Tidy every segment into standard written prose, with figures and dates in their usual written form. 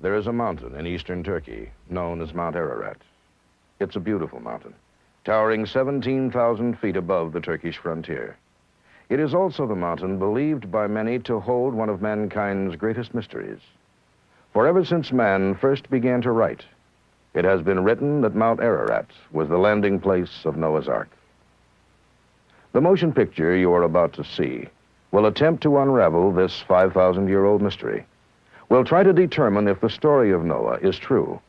There is a mountain in eastern Turkey known as Mount Ararat. It's a beautiful mountain, towering 17,000 feet above the Turkish frontier. It is also the mountain believed by many to hold one of mankind's greatest mysteries. For ever since man first began to write, it has been written that Mount Ararat was the landing place of Noah's Ark. The motion picture you are about to see will attempt to unravel this 5,000-year-old mystery. We'll try to determine if the story of Noah is true,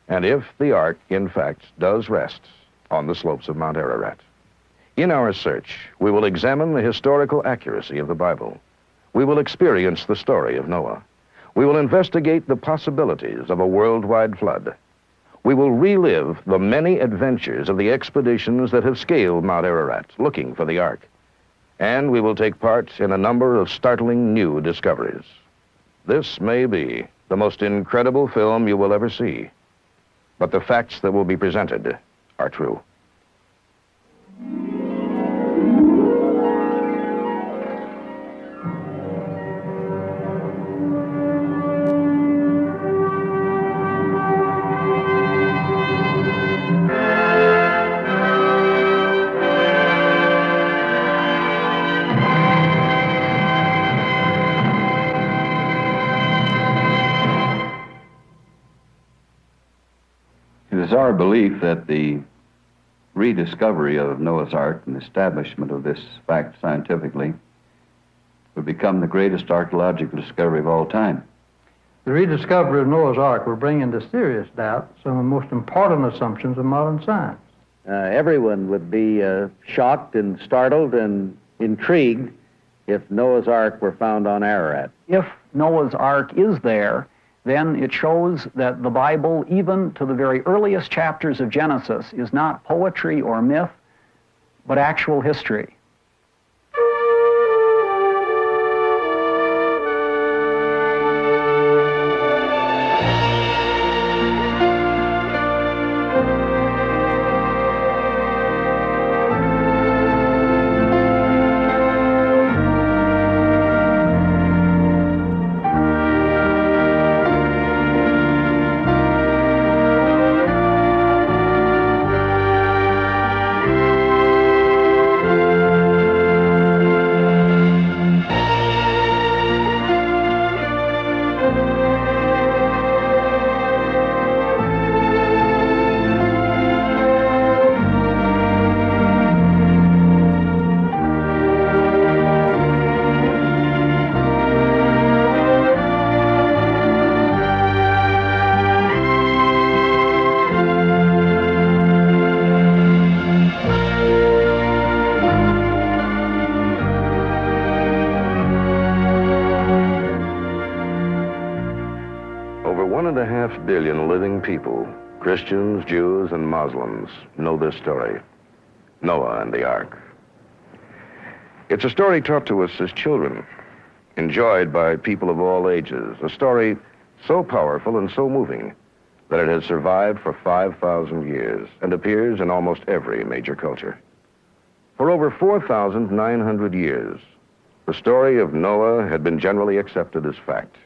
and if the Ark, in fact, does rest on the slopes of Mount Ararat. In our search, we will examine the historical accuracy of the Bible. We will experience the story of Noah. We will investigate the possibilities of a worldwide flood. We will relive the many adventures of the expeditions that have scaled Mount Ararat looking for the Ark. And we will take part in a number of startling new discoveries. This may be the most incredible film you will ever see, but the facts that will be presented are true. It is our belief that the rediscovery of Noah's Ark and the establishment of this fact scientifically would become the greatest archaeological discovery of all time. The rediscovery of Noah's Ark will bring into serious doubt some of the most important assumptions of modern science. Everyone would be shocked and startled and intrigued if Noah's Ark were found on Ararat. If Noah's Ark is there, then it shows that the Bible, even to the very earliest chapters of Genesis, is not poetry or myth, but actual history. Over 1.5 billion living people, Christians, Jews, and Muslims, know this story, Noah and the Ark. It's a story taught to us as children, enjoyed by people of all ages, a story so powerful and so moving that it has survived for 5,000 years and appears in almost every major culture. For over 4,900 years, the story of Noah had been generally accepted as fact.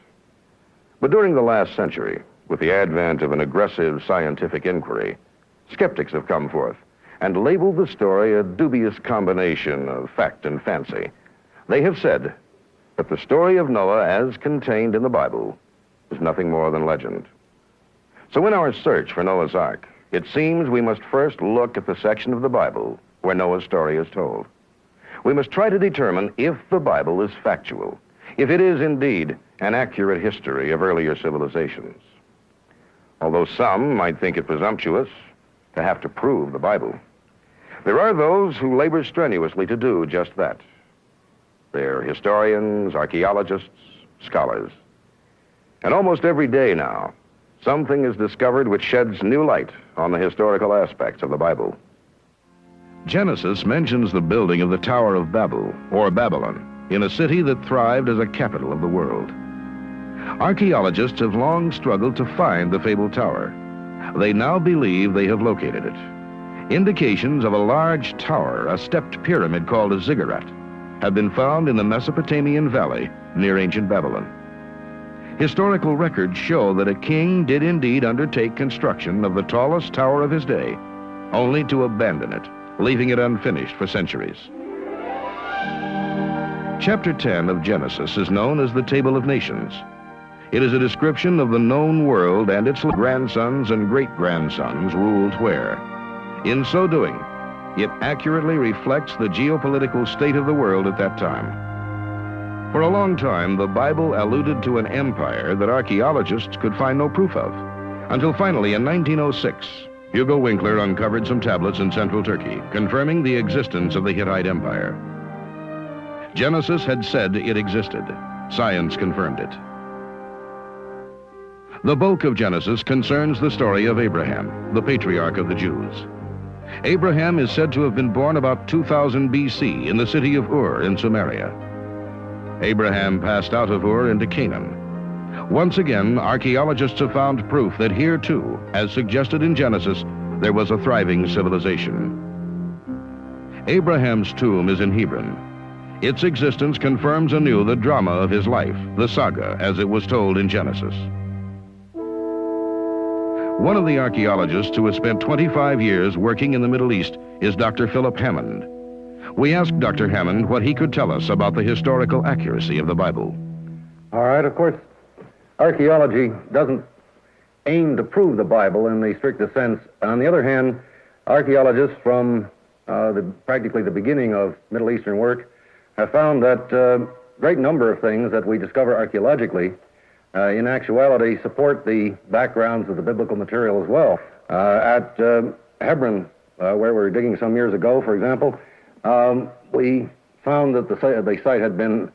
But during the last century, with the advent of an aggressive scientific inquiry, skeptics have come forth and labeled the story a dubious combination of fact and fancy. They have said that the story of Noah, as contained in the Bible, is nothing more than legend. So in our search for Noah's Ark, it seems we must first look at the section of the Bible where Noah's story is told. We must try to determine if the Bible is factual, if it is indeed an accurate history of earlier civilizations. Although some might think it presumptuous to have to prove the Bible, there are those who labor strenuously to do just that. They're historians, archaeologists, scholars. And almost every day now, something is discovered which sheds new light on the historical aspects of the Bible. Genesis mentions the building of the Tower of Babel, or Babylon, in a city that thrived as a capital of the world. Archaeologists have long struggled to find the fabled tower. They now believe they have located it. Indications of a large tower, a stepped pyramid called a ziggurat, have been found in the Mesopotamian valley near ancient Babylon. Historical records show that a king did indeed undertake construction of the tallest tower of his day, only to abandon it, leaving it unfinished for centuries. Chapter 10 of Genesis is known as the Table of Nations. It is a description of the known world and its grandsons and great-grandsons ruled where. In so doing, it accurately reflects the geopolitical state of the world at that time. For a long time, the Bible alluded to an empire that archaeologists could find no proof of, until finally in 1906, Hugo Winkler uncovered some tablets in central Turkey, confirming the existence of the Hittite Empire. Genesis had said it existed. Science confirmed it. The bulk of Genesis concerns the story of Abraham, the patriarch of the Jews. Abraham is said to have been born about 2000 BC in the city of Ur in Samaria. Abraham passed out of Ur into Canaan. Once again, archaeologists have found proof that here too, as suggested in Genesis, there was a thriving civilization. Abraham's tomb is in Hebron. Its existence confirms anew the drama of his life, the saga, as it was told in Genesis. One of the archaeologists who has spent 25 years working in the Middle East is Dr. Philip Hammond. We asked Dr. Hammond what he could tell us about the historical accuracy of the Bible. All right, of course, archaeology doesn't aim to prove the Bible in the strictest sense. On the other hand, archaeologists from practically the beginning of Middle Eastern work have found that a great number of things that we discover archaeologically in actuality support the backgrounds of the biblical material as well. At Hebron, where we were digging some years ago, for example, we found that the site had been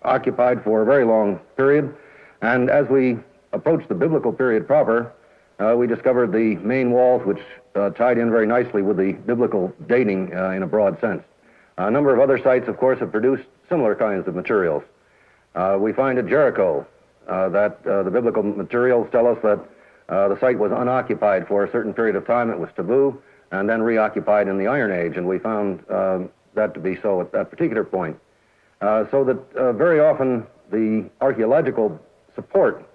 occupied for a very long period, and as we approached the biblical period proper, we discovered the main walls, which tied in very nicely with the biblical dating in a broad sense. A number of other sites, of course, have produced similar kinds of materials. We find at Jericho that the biblical materials tell us that the site was unoccupied for a certain period of time. It was taboo, and then reoccupied in the Iron Age, and we found that to be so at that particular point. So that very often the archaeological support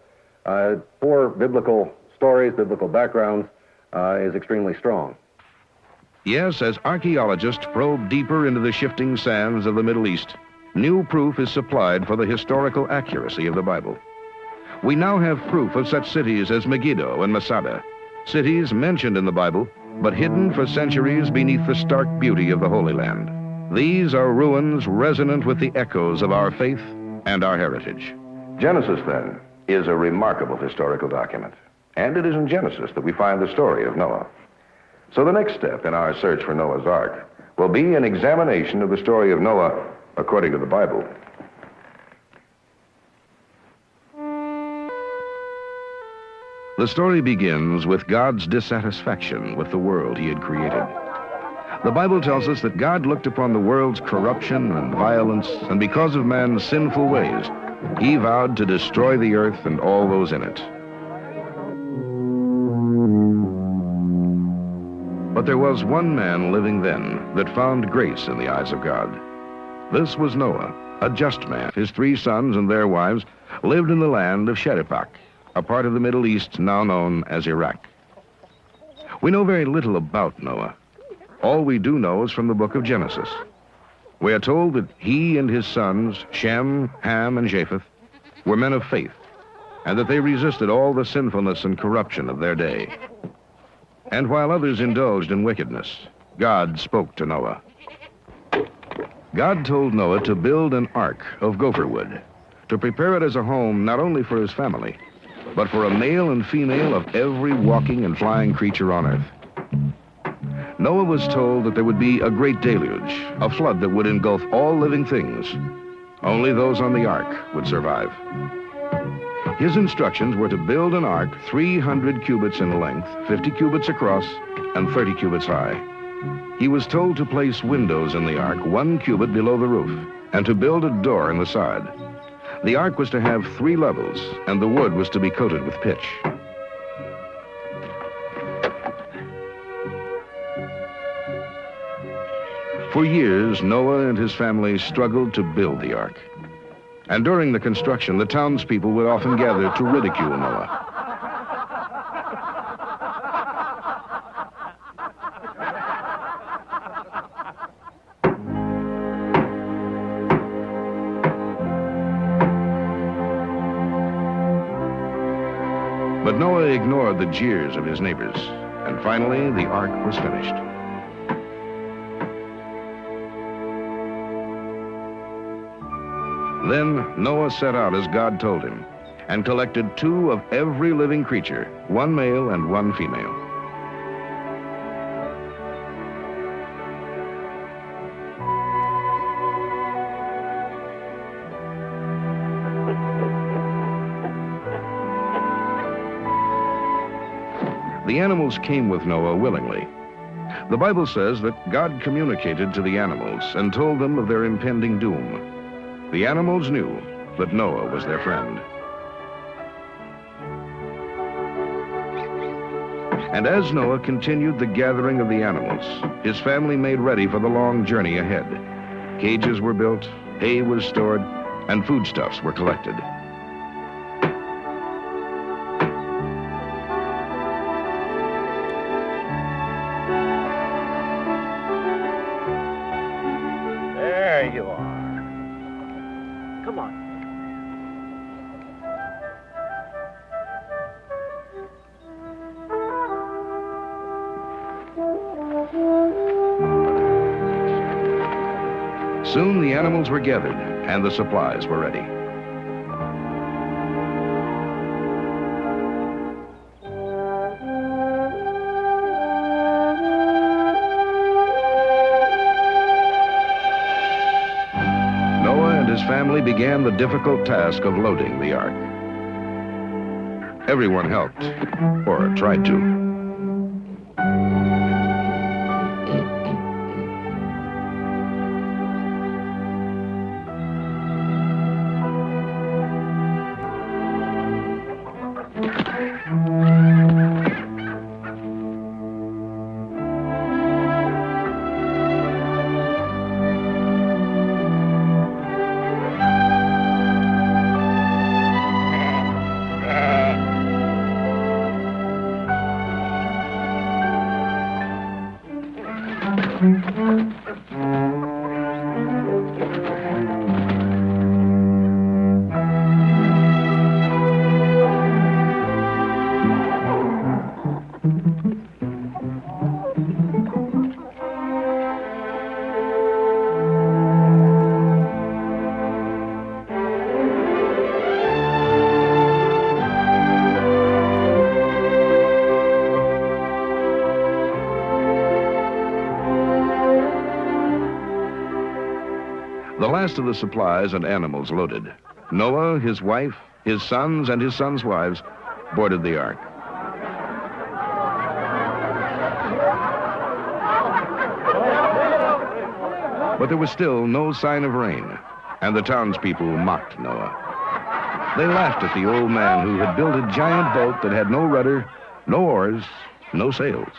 for biblical stories, biblical backgrounds, is extremely strong. Yes, as archaeologists probe deeper into the shifting sands of the Middle East, new proof is supplied for the historical accuracy of the Bible. We now have proof of such cities as Megiddo and Masada, cities mentioned in the Bible, but hidden for centuries beneath the stark beauty of the Holy Land. These are ruins resonant with the echoes of our faith and our heritage. Genesis, then, is a remarkable historical document. And it is in Genesis that we find the story of Noah. So the next step in our search for Noah's Ark will be an examination of the story of Noah according to the Bible. The story begins with God's dissatisfaction with the world he had created. The Bible tells us that God looked upon the world's corruption and violence, and because of man's sinful ways, he vowed to destroy the earth and all those in it. But there was one man living then that found grace in the eyes of God. This was Noah, a just man. His 3 sons and their wives lived in the land of Sheripak, a part of the Middle East now known as Iraq. We know very little about Noah. All we do know is from the book of Genesis. We are told that he and his sons, Shem, Ham, and Japheth, were men of faith, and that they resisted all the sinfulness and corruption of their day. And while others indulged in wickedness, God spoke to Noah. God told Noah to build an ark of gopher wood, to prepare it as a home not only for his family, but for a male and female of every walking and flying creature on earth. Noah was told that there would be a great deluge, a flood that would engulf all living things. Only those on the ark would survive. His instructions were to build an ark 300 cubits in length, 50 cubits across, and 30 cubits high. He was told to place windows in the ark 1 cubit below the roof, and to build a door in the side. The ark was to have 3 levels, and the wood was to be coated with pitch. For years, Noah and his family struggled to build the ark. And during the construction, the townspeople would often gather to ridicule Noah. But Noah ignored the jeers of his neighbors, and finally the ark was finished. Then Noah set out as God told him, and collected 2 of every living creature, 1 male and 1 female. The animals came with Noah willingly. The Bible says that God communicated to the animals and told them of their impending doom. The animals knew that Noah was their friend. And as Noah continued the gathering of the animals, his family made ready for the long journey ahead. Cages were built, hay was stored, and foodstuffs were collected. There you are. Come on. Soon the animals were gathered and the supplies were ready. Noah and his family began the difficult task of loading the ark. Everyone helped, or tried to. The last of the supplies and animals loaded, Noah, his wife, his sons, and his sons' wives boarded the ark. But there was still no sign of rain, and the townspeople mocked Noah. They laughed at the old man who had built a giant boat that had no rudder, no oars, no sails.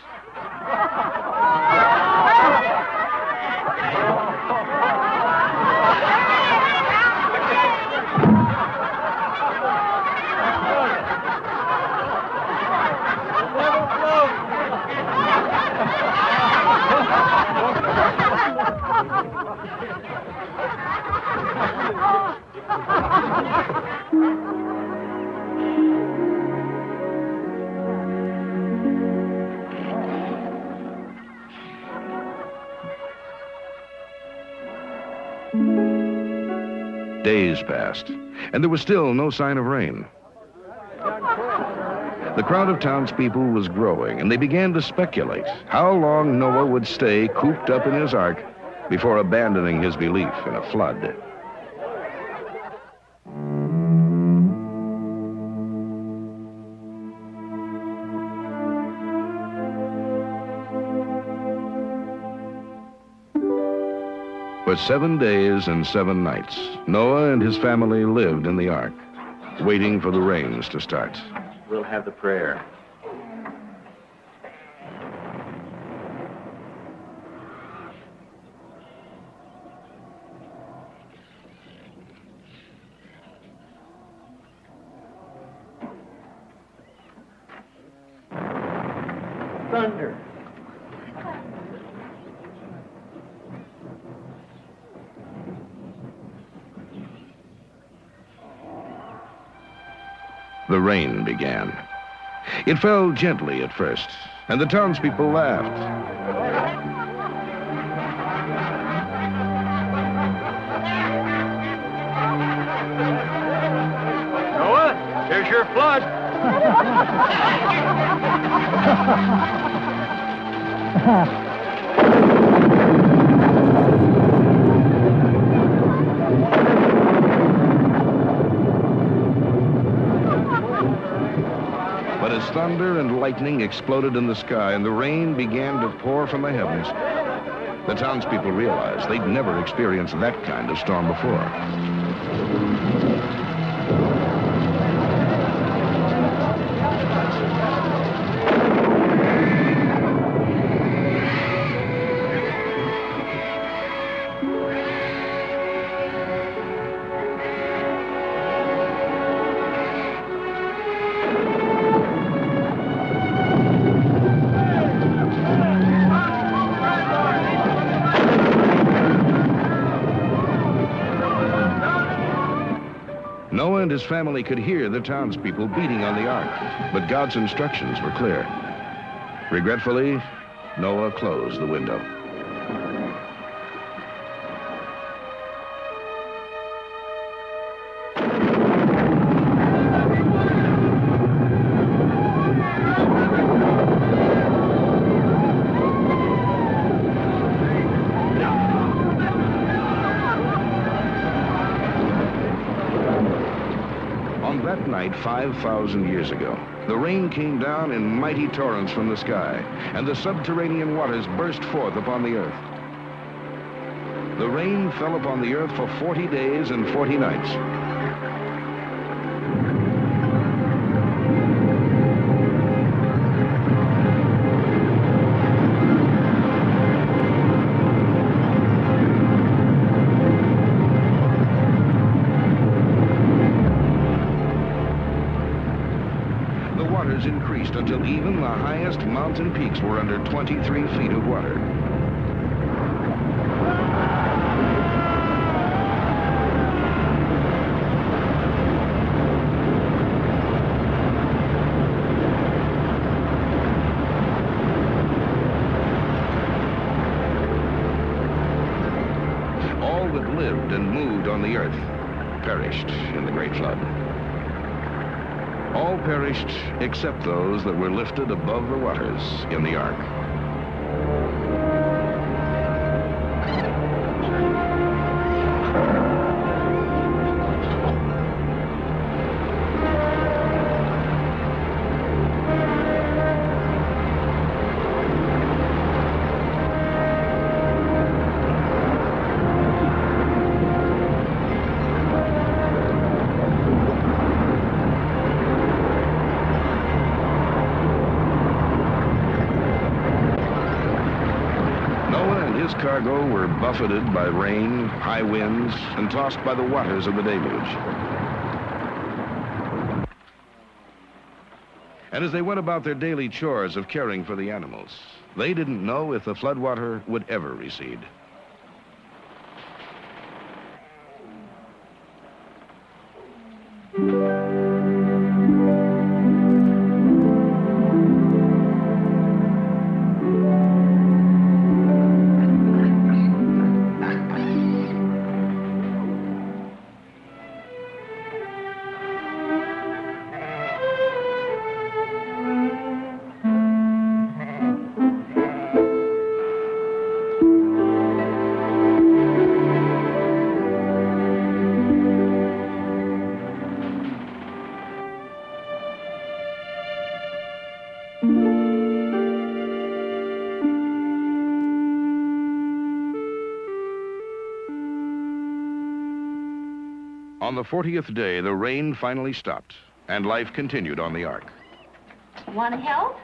Days passed, and there was still no sign of rain. The crowd of townspeople was growing, and they began to speculate how long Noah would stay cooped up in his ark before abandoning his belief in a flood. For 7 days and 7 nights, Noah and his family lived in the ark, waiting for the rains to start. We'll have the prayer. thunder. The rain began. It fell gently at first, and the townspeople laughed. Noah, here's your flood. But as thunder and lightning exploded in the sky and the rain began to pour from the heavens, the townspeople realized they'd never experienced that kind of storm before. Noah and his family could hear the townspeople beating on the ark, but God's instructions were clear. Regretfully, Noah closed the window. That night, 5,000 years ago, the rain came down in mighty torrents from the sky, and the subterranean waters burst forth upon the earth. The rain fell upon the earth for 40 days and 40 nights. Increased until even the highest mountain peaks were under 23 feet of water. All that lived and moved on the earth perished in the great flood. All perished except those that were lifted above the waters in the ark. His cargo were buffeted by rain, high winds, and tossed by the waters of the deluge. And as they went about their daily chores of caring for the animals, they didn't know if the floodwater would ever recede. On the 40th day, the rain finally stopped, and life continued on the ark. Want to help?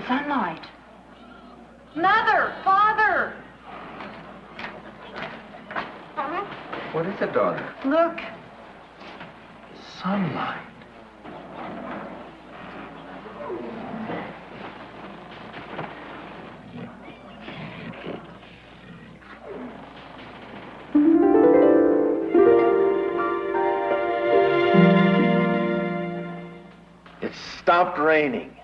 Sunlight. Mother! Father! What is it, daughter? Look. Sunlight. It stopped raining.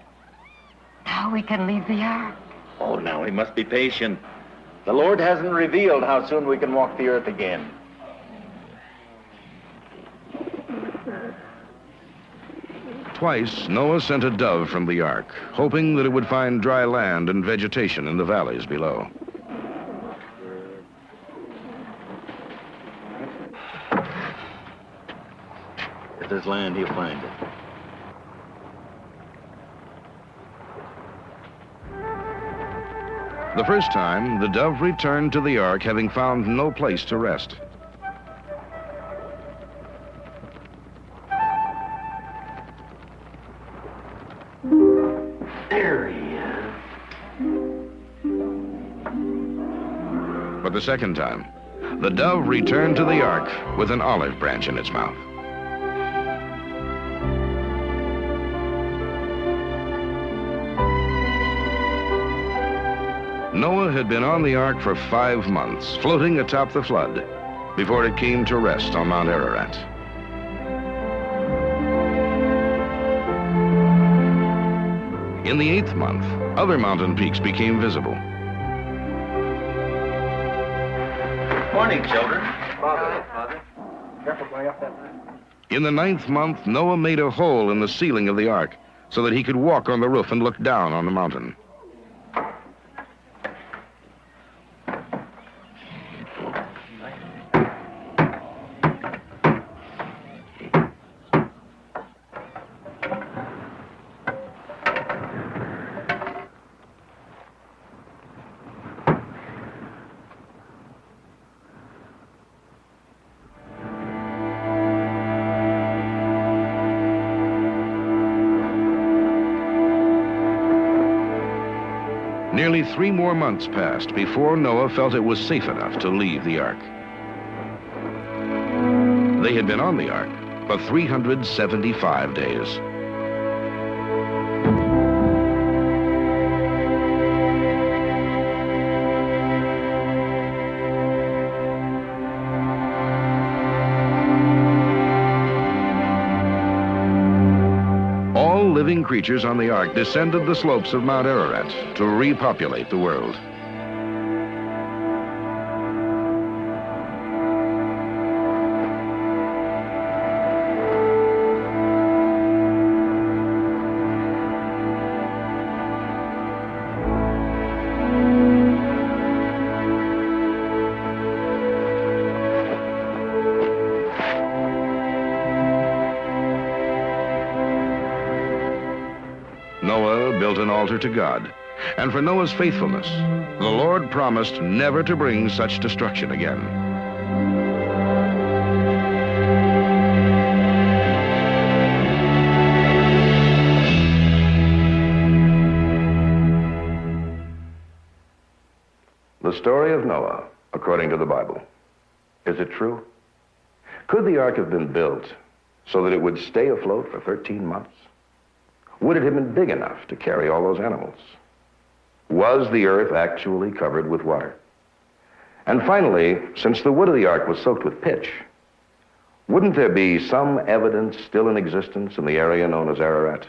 Now we can leave the ark. Oh, now we must be patient. The Lord hasn't revealed how soon we can walk the earth again. Twice, Noah sent a dove from the ark, hoping that it would find dry land and vegetation in the valleys below. If there's land, he'll find it. The first time, the dove returned to the ark having found no place to rest. There he is. But the second time, the dove returned to the ark with an olive branch in its mouth. Noah had been on the ark for 5 months, floating atop the flood, before it came to rest on Mount Ararat. In the 8th month, other mountain peaks became visible. Morning, children. Father. Careful going up that ladder. In the 9th month, Noah made a hole in the ceiling of the ark so that he could walk on the roof and look down on the mountain. Nearly 3 more months passed before Noah felt it was safe enough to leave the ark. They had been on the ark for 375 days. Living creatures on the ark descended the slopes of Mount Ararat to repopulate the world. Noah built an altar to God, and for Noah's faithfulness, the Lord promised never to bring such destruction again. The story of Noah, according to the Bible, is it true? Could the ark have been built so that it would stay afloat for 13 months? Would it have been big enough to carry all those animals? Was the earth actually covered with water? And finally, since the wood of the ark was soaked with pitch, wouldn't there be some evidence still in existence in the area known as Ararat?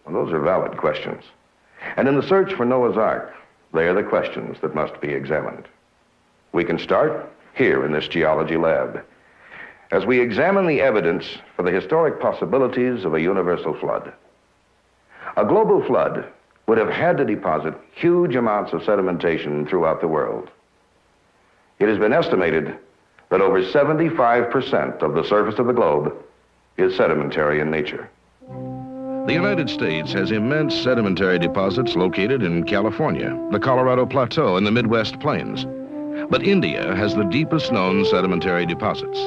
Well, those are valid questions. And in the search for Noah's ark, they are the questions that must be examined. We can start here in this geology lab as we examine the evidence for the historic possibilities of a universal flood. A global flood would have had to deposit huge amounts of sedimentation throughout the world. It has been estimated that over 75% of the surface of the globe is sedimentary in nature. The United States has immense sedimentary deposits located in California, the Colorado Plateau, and the Midwest Plains. But India has the deepest known sedimentary deposits,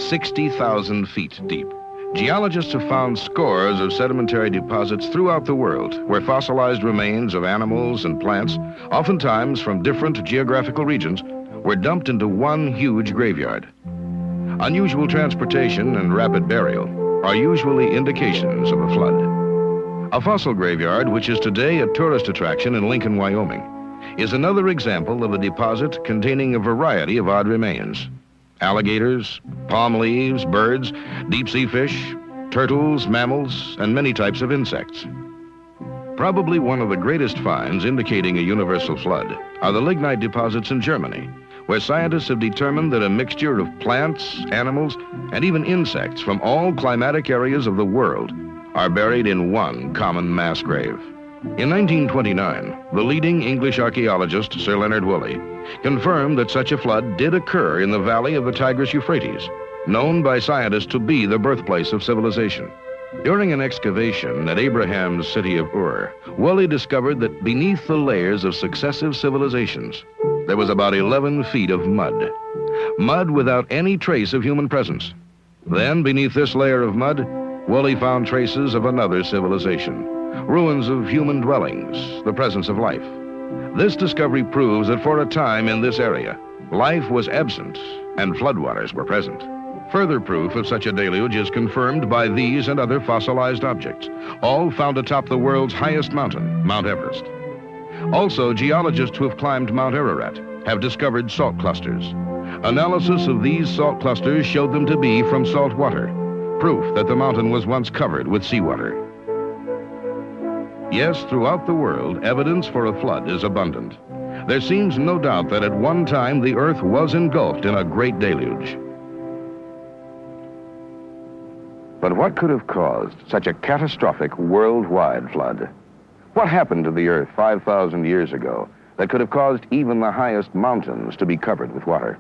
60,000 feet deep, Geologists have found scores of sedimentary deposits throughout the world where fossilized remains of animals and plants, oftentimes from different geographical regions, were dumped into one huge graveyard. Unusual transportation and rapid burial are usually indications of a flood. A fossil graveyard, which is today a tourist attraction in Lincoln, Wyoming, is another example of a deposit containing a variety of odd remains. Alligators, palm leaves, birds, deep-sea fish, turtles, mammals, and many types of insects. Probably one of the greatest finds indicating a universal flood are the lignite deposits in Germany, where scientists have determined that a mixture of plants, animals, and even insects from all climatic areas of the world are buried in one common mass grave. In 1929, the leading English archaeologist, Sir Leonard Woolley, confirmed that such a flood did occur in the valley of the Tigris-Euphrates, known by scientists to be the birthplace of civilization. During an excavation at Abraham's city of Ur, Woolley discovered that beneath the layers of successive civilizations, there was about 11 feet of mud. Mud without any trace of human presence. Then, beneath this layer of mud, Woolley found traces of another civilization, ruins of human dwellings, the presence of life. This discovery proves that for a time in this area, life was absent and floodwaters were present. Further proof of such a deluge is confirmed by these and other fossilized objects, all found atop the world's highest mountain, Mount Everest. Also, geologists who have climbed Mount Ararat have discovered salt clusters. Analysis of these salt clusters showed them to be from salt water, proof that the mountain was once covered with seawater. Yes, throughout the world, evidence for a flood is abundant. There seems no doubt that at one time the earth was engulfed in a great deluge. But what could have caused such a catastrophic worldwide flood? What happened to the earth 5,000 years ago that could have caused even the highest mountains to be covered with water?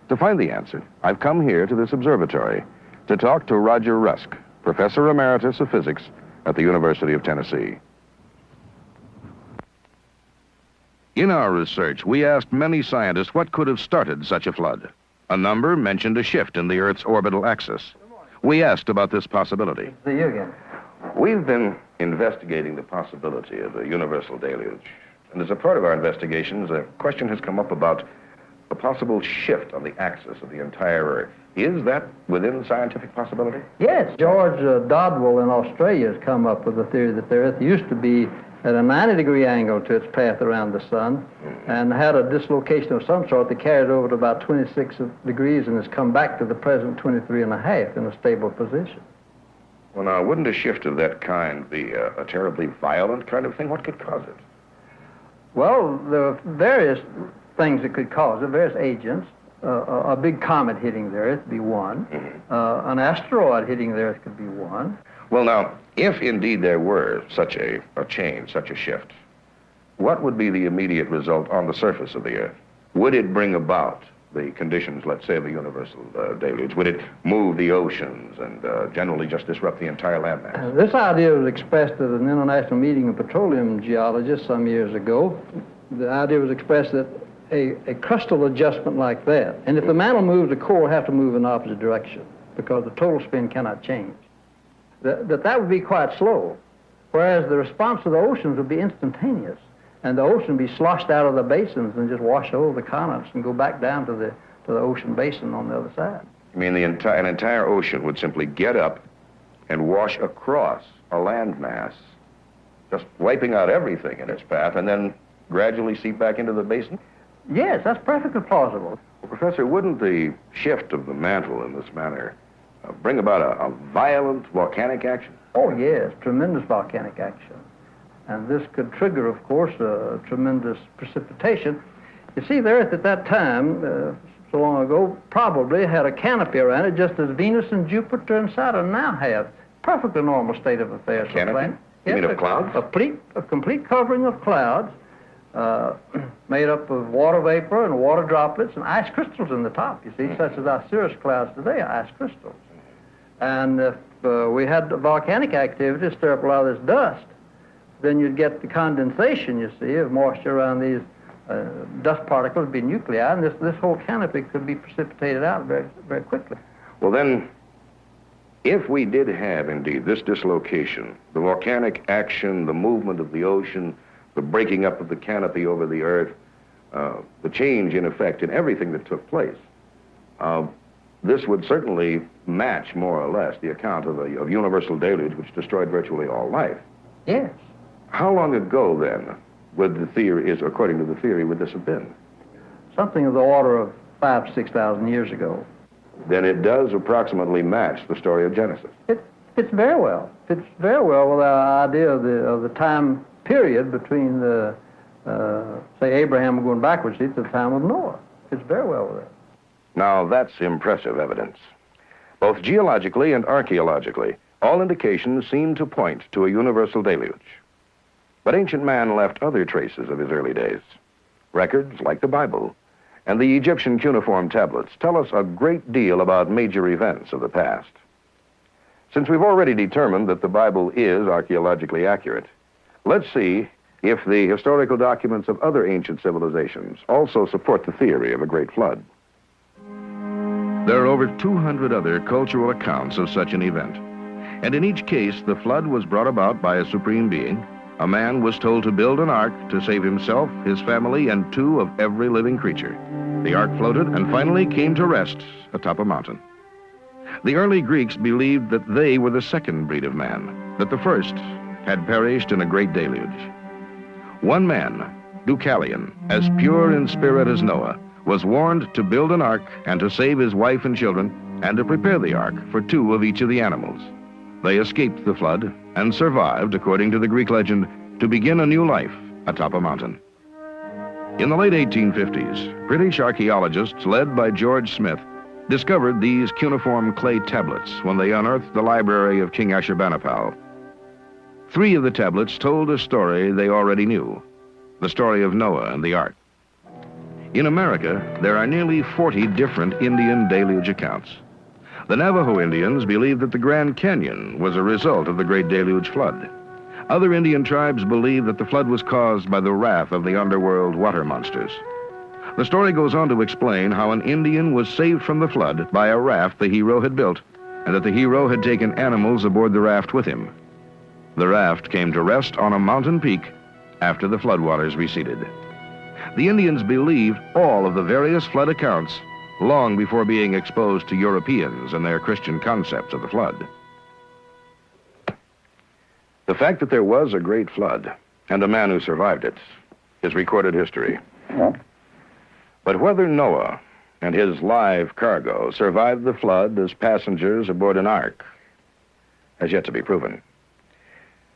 To find the answer, I've come here to this observatory to talk to Roger Rusk, Professor Emeritus of Physics at the University of Tennessee. In our research, we asked many scientists what could have started such a flood. A number mentioned a shift in the Earth's orbital axis. We asked about this possibility. See you again. We've been investigating the possibility of a universal deluge. And as a part of our investigations, a question has come up about a possible shift on the axis of the entire Earth. Is that within scientific possibility? Yes, George Dodwell in Australia has come up with the theory that the Earth used to be at a 90-degree angle to its path around the sun and had a dislocation of some sort that carried over to about 26 degrees and has come back to the present 23.5 in a stable position. Well, now, wouldn't a shift of that kind be a terribly violent kind of thing? What could cause it? Well, there are various things that could cause it, various agents. A big comet hitting the Earth would be one. An asteroid hitting the Earth could be one. Well, now, if indeed there were such a change, such a shift, what would be the immediate result on the surface of the Earth? Would it bring about the conditions, let's say, of a universal deluge? Would it move the oceans and generally just disrupt the entire landmass? This idea was expressed at an international meeting of petroleum geologists some years ago. The idea was expressed that a crustal adjustment like that, and if the mantle moves, the core will have to move in the opposite direction because the total spin cannot change. That would be quite slow, whereas the response of the oceans would be instantaneous, and the ocean would be sloshed out of the basins and just wash over the continents and go back down to the ocean basin on the other side. You mean an entire ocean would simply get up and wash across a landmass, just wiping out everything in its path, and then gradually seep back into the basin? Yes, that's perfectly plausible. Well, Professor, wouldn't the shift of the mantle in this manner bring about a violent volcanic action? Oh, yes, tremendous volcanic action. And this could trigger, of course, tremendous precipitation. You see, the Earth at that time, so long ago, probably had a canopy around it, just as Venus and Jupiter and Saturn now have. Perfectly normal state of affairs. Canopy? You mean of clouds? A complete covering of clouds, made up of water vapor and water droplets and ice crystals in the top, you see, such as our cirrus clouds today are ice crystals. And if we had volcanic activity stir up a lot of this dust, then you'd get the condensation, you see, of moisture around these dust particles, be nuclei, and this whole canopy could be precipitated out very, very quickly. Well, then, If we did have, indeed, this dislocation, the volcanic action, the movement of the ocean, the breaking up of the canopy over the earth, the change, in effect, in everything that took place, this would certainly match, more or less, the account of a universal deluge which destroyed virtually all life. Yes. How long ago, then, would the theory, according to the theory, would this have been? Something of the order of 5,000 to 6,000 years ago. Then it does approximately match the story of Genesis. It fits very well. Fits very well with our idea of the time period between the, say, Abraham going backwards to the time of Noah. Fits very well with it. Now, that's impressive evidence. Both geologically and archaeologically, all indications seem to point to a universal deluge. But ancient man left other traces of his early days. Records like the Bible and the Egyptian cuneiform tablets tell us a great deal about major events of the past. Since we've already determined that the Bible is archaeologically accurate, let's see if the historical documents of other ancient civilizations also support the theory of a great flood. There are over 200 other cultural accounts of such an event, and in each case the flood was brought about by a supreme being. A man was told to build an ark to save himself, his family, and 2 of every living creature. The ark floated and finally came to rest atop a mountain. The early Greeks believed that they were the second breed of man, that the first had perished in a great deluge. One man, Deucalion, as pure in spirit as Noah, was warned to build an ark and to save his wife and children and to prepare the ark for 2 of each of the animals. They escaped the flood and survived, according to the Greek legend, to begin a new life atop a mountain. In the late 1850s, British archaeologists led by George Smith discovered these cuneiform clay tablets when they unearthed the library of King Ashurbanipal. 3 of the tablets told a story they already knew, the story of Noah and the ark. In America, there are nearly 40 different Indian deluge accounts. The Navajo Indians believe that the Grand Canyon was a result of the Great Deluge Flood. Other Indian tribes believe that the flood was caused by the wrath of the underworld water monsters. The story goes on to explain how an Indian was saved from the flood by a raft the hero had built, and that the hero had taken animals aboard the raft with him. The raft came to rest on a mountain peak after the floodwaters receded. The Indians believed all of the various flood accounts long before being exposed to Europeans and their Christian concepts of the flood. The fact that there was a great flood and a man who survived it is recorded history. But whether Noah and his live cargo survived the flood as passengers aboard an ark has yet to be proven.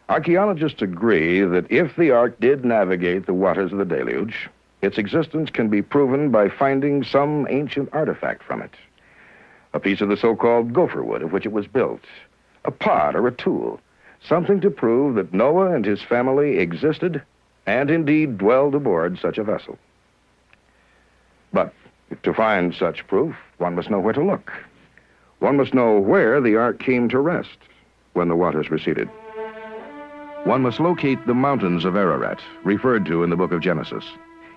Archaeologists agree that if the ark did navigate the waters of the deluge, its existence can be proven by finding some ancient artifact from it. A piece of the so-called gopher wood of which it was built, a pot or a tool, something to prove that Noah and his family existed and indeed dwelled aboard such a vessel. But to find such proof, one must know where to look. One must know where the ark came to rest when the waters receded. One must locate the mountains of Ararat, referred to in the book of Genesis.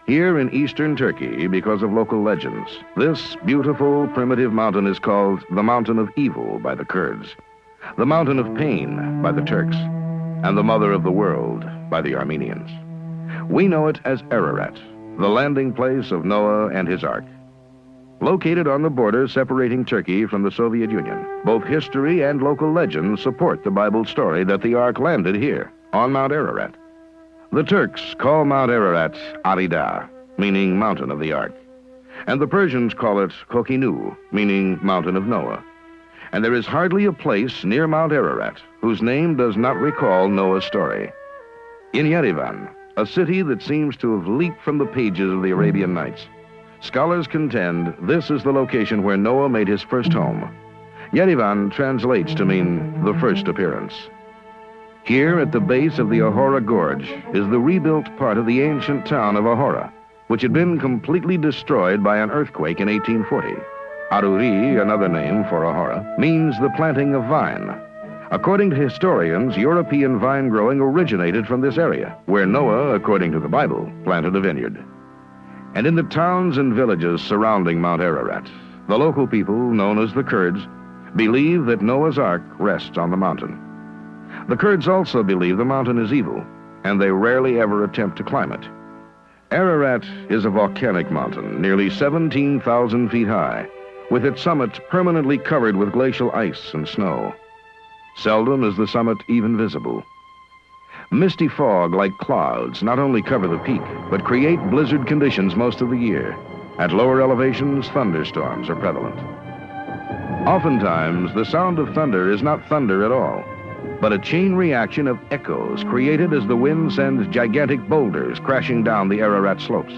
Here in eastern Turkey, because of local legends, this beautiful primitive mountain is called the Mountain of Evil by the Kurds, the Mountain of Pain by the Turks, and the Mother of the World by the Armenians. We know it as Ararat, the landing place of Noah and his ark. Located on the border separating Turkey from the Soviet Union, both history and local legends support the Bible story that the ark landed here, on Mount Ararat. The Turks call Mount Ararat Arida, meaning Mountain of the Ark, and the Persians call it Kokinu, meaning Mountain of Noah. And there is hardly a place near Mount Ararat whose name does not recall Noah's story. In Yerevan, a city that seems to have leaped from the pages of the Arabian Nights, scholars contend this is the location where Noah made his first home. Yerevan translates to mean the first appearance. Here at the base of the Ahura Gorge is the rebuilt part of the ancient town of Ahura, which had been completely destroyed by an earthquake in 1840. Aruri, another name for Ahura, means the planting of vine. According to historians, European vine growing originated from this area, where Noah, according to the Bible, planted a vineyard. And in the towns and villages surrounding Mount Ararat, the local people, known as the Kurds, believe that Noah's Ark rests on the mountain. The Kurds also believe the mountain is evil, and they rarely ever attempt to climb it. Ararat is a volcanic mountain, nearly 17,000 feet high, with its summit permanently covered with glacial ice and snow. Seldom is the summit even visible. Misty fog like clouds not only cover the peak, but create blizzard conditions most of the year. At lower elevations, thunderstorms are prevalent. Oftentimes, the sound of thunder is not thunder at all, but a chain reaction of echoes created as the wind sends gigantic boulders crashing down the Ararat slopes.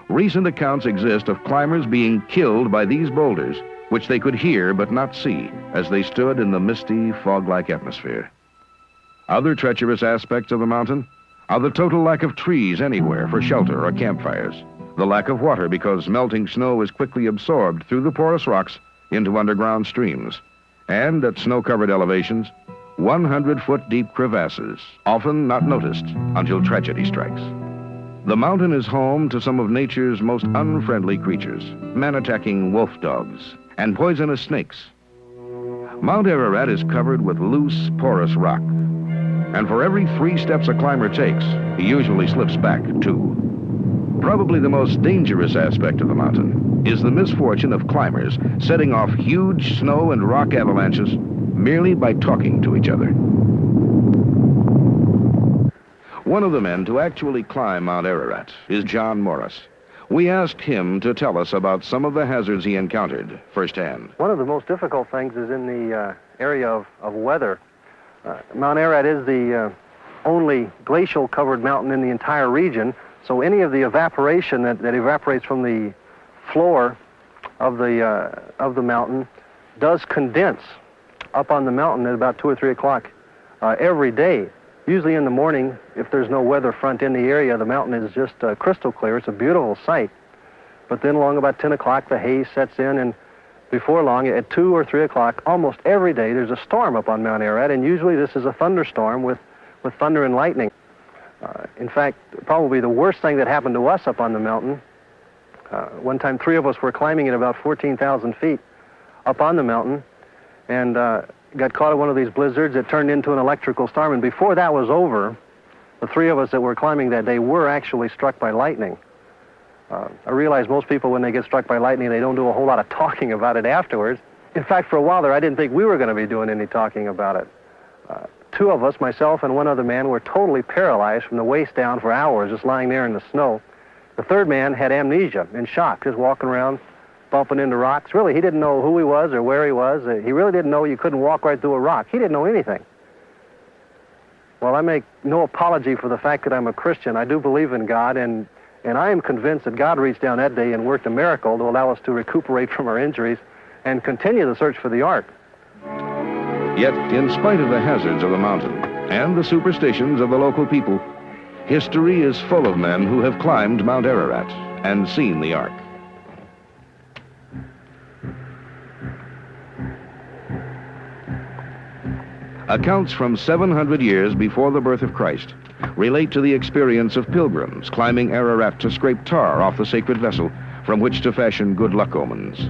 Recent accounts exist of climbers being killed by these boulders, which they could hear but not see as they stood in the misty, fog-like atmosphere. Other treacherous aspects of the mountain are the total lack of trees anywhere for shelter or campfires, the lack of water because melting snow is quickly absorbed through the porous rocks into underground streams, and at snow-covered elevations, 100-foot deep crevasses, often not noticed until tragedy strikes. The mountain is home to some of nature's most unfriendly creatures, man-attacking wolf dogs and poisonous snakes. Mount Ararat is covered with loose, porous rock, and for every 3 steps a climber takes, he usually slips back 2. Probably the most dangerous aspect of the mountain is the misfortune of climbers setting off huge snow and rock avalanches merely by talking to each other. One of the men to actually climb Mount Ararat is John Morris. We asked him to tell us about some of the hazards he encountered firsthand. One of the most difficult things is in the area of weather. Mount Ararat is the only glacial-covered mountain in the entire region, so any of the evaporation that evaporates from the floor of the mountain does condense up on the mountain at about 2 or 3 o'clock every day. Usually in the morning, if there's no weather front in the area, the mountain is just crystal clear. It's a beautiful sight. But then along about 10 o'clock, the haze sets in, and before long, at 2 or 3 o'clock, almost every day, there's a storm up on Mount Ararat, and usually this is a thunderstorm with thunder and lightning. In fact, probably the worst thing that happened to us up on the mountain, one time 3 of us were climbing at about 14,000 feet up on the mountain, and got caught in one of these blizzards that turned into an electrical storm, and before that was over, the 3 of us that were climbing that day were actually struck by lightning. I realize most people, when they get struck by lightning, they don't do a whole lot of talking about it afterwards. In fact, for a while there, I didn't think we were going to be doing any talking about it. 2 of us, myself and one other man, were totally paralyzed from the waist down for hours, just lying there in the snow. The 3rd man had amnesia, in shock, just walking around, bumping into rocks. Really, he didn't know who he was or where he was. He really didn't know you couldn't walk right through a rock. He didn't know anything. Well, I make no apology for the fact that I'm a Christian. I do believe in God, and I am convinced that God reached down that day and worked a miracle to allow us to recuperate from our injuries and continue the search for the Ark. Yet, in spite of the hazards of the mountain and the superstitions of the local people, history is full of men who have climbed Mount Ararat and seen the Ark. Accounts from 700 years before the birth of Christ relate to the experience of pilgrims climbing Ararat to scrape tar off the sacred vessel from which to fashion good luck omens.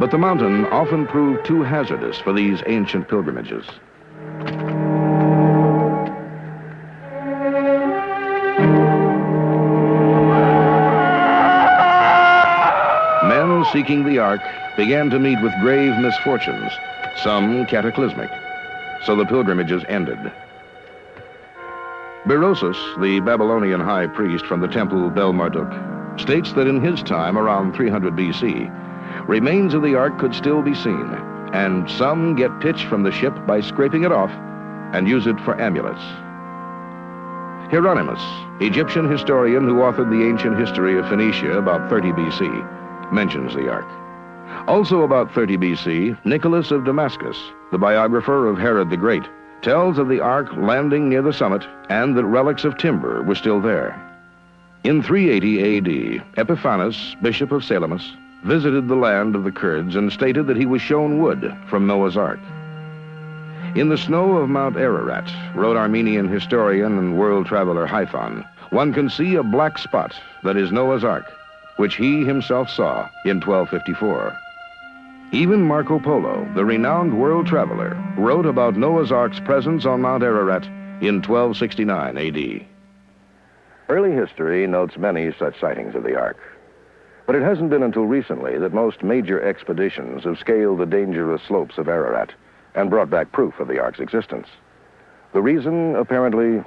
But the mountain often proved too hazardous for these ancient pilgrimages. Men seeking the Ark began to meet with grave misfortunes, some cataclysmic, so the pilgrimages ended. Berosus, the Babylonian high priest from the temple Bel-Marduk, states that in his time, around 300 BC, remains of the Ark could still be seen, and some get pitch from the ship by scraping it off and use it for amulets. Hieronymus, Egyptian historian who authored the ancient history of Phoenicia about 30 BC, mentions the Ark. Also about 30 B.C., Nicholas of Damascus, the biographer of Herod the Great, tells of the ark landing near the summit and that relics of timber were still there. In 380 A.D., Epiphanes, bishop of Salamis, visited the land of the Kurds and stated that he was shown wood from Noah's Ark. In the snow of Mount Ararat, wrote Armenian historian and world traveler Hyphon, one can see a black spot that is Noah's Ark, which he himself saw in 1254. Even Marco Polo, the renowned world traveler, wrote about Noah's Ark's presence on Mount Ararat in 1269 A.D. Early history notes many such sightings of the Ark. But it hasn't been until recently that most major expeditions have scaled the dangerous slopes of Ararat and brought back proof of the Ark's existence. The reason, apparently,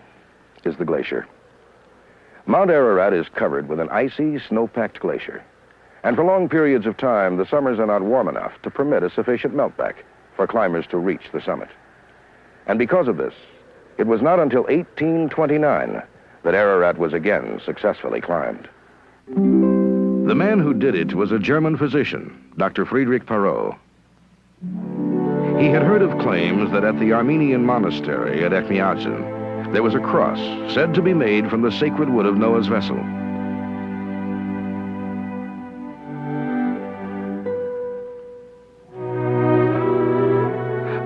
is the glacier. Mount Ararat is covered with an icy, snow-packed glacier. And for long periods of time, the summers are not warm enough to permit a sufficient meltback for climbers to reach the summit. And because of this, it was not until 1829 that Ararat was again successfully climbed. The man who did it was a German physician, Dr. Friedrich Parrot. He had heard of claims that at the Armenian monastery at Echmiadzin, there was a cross said to be made from the sacred wood of Noah's vessel.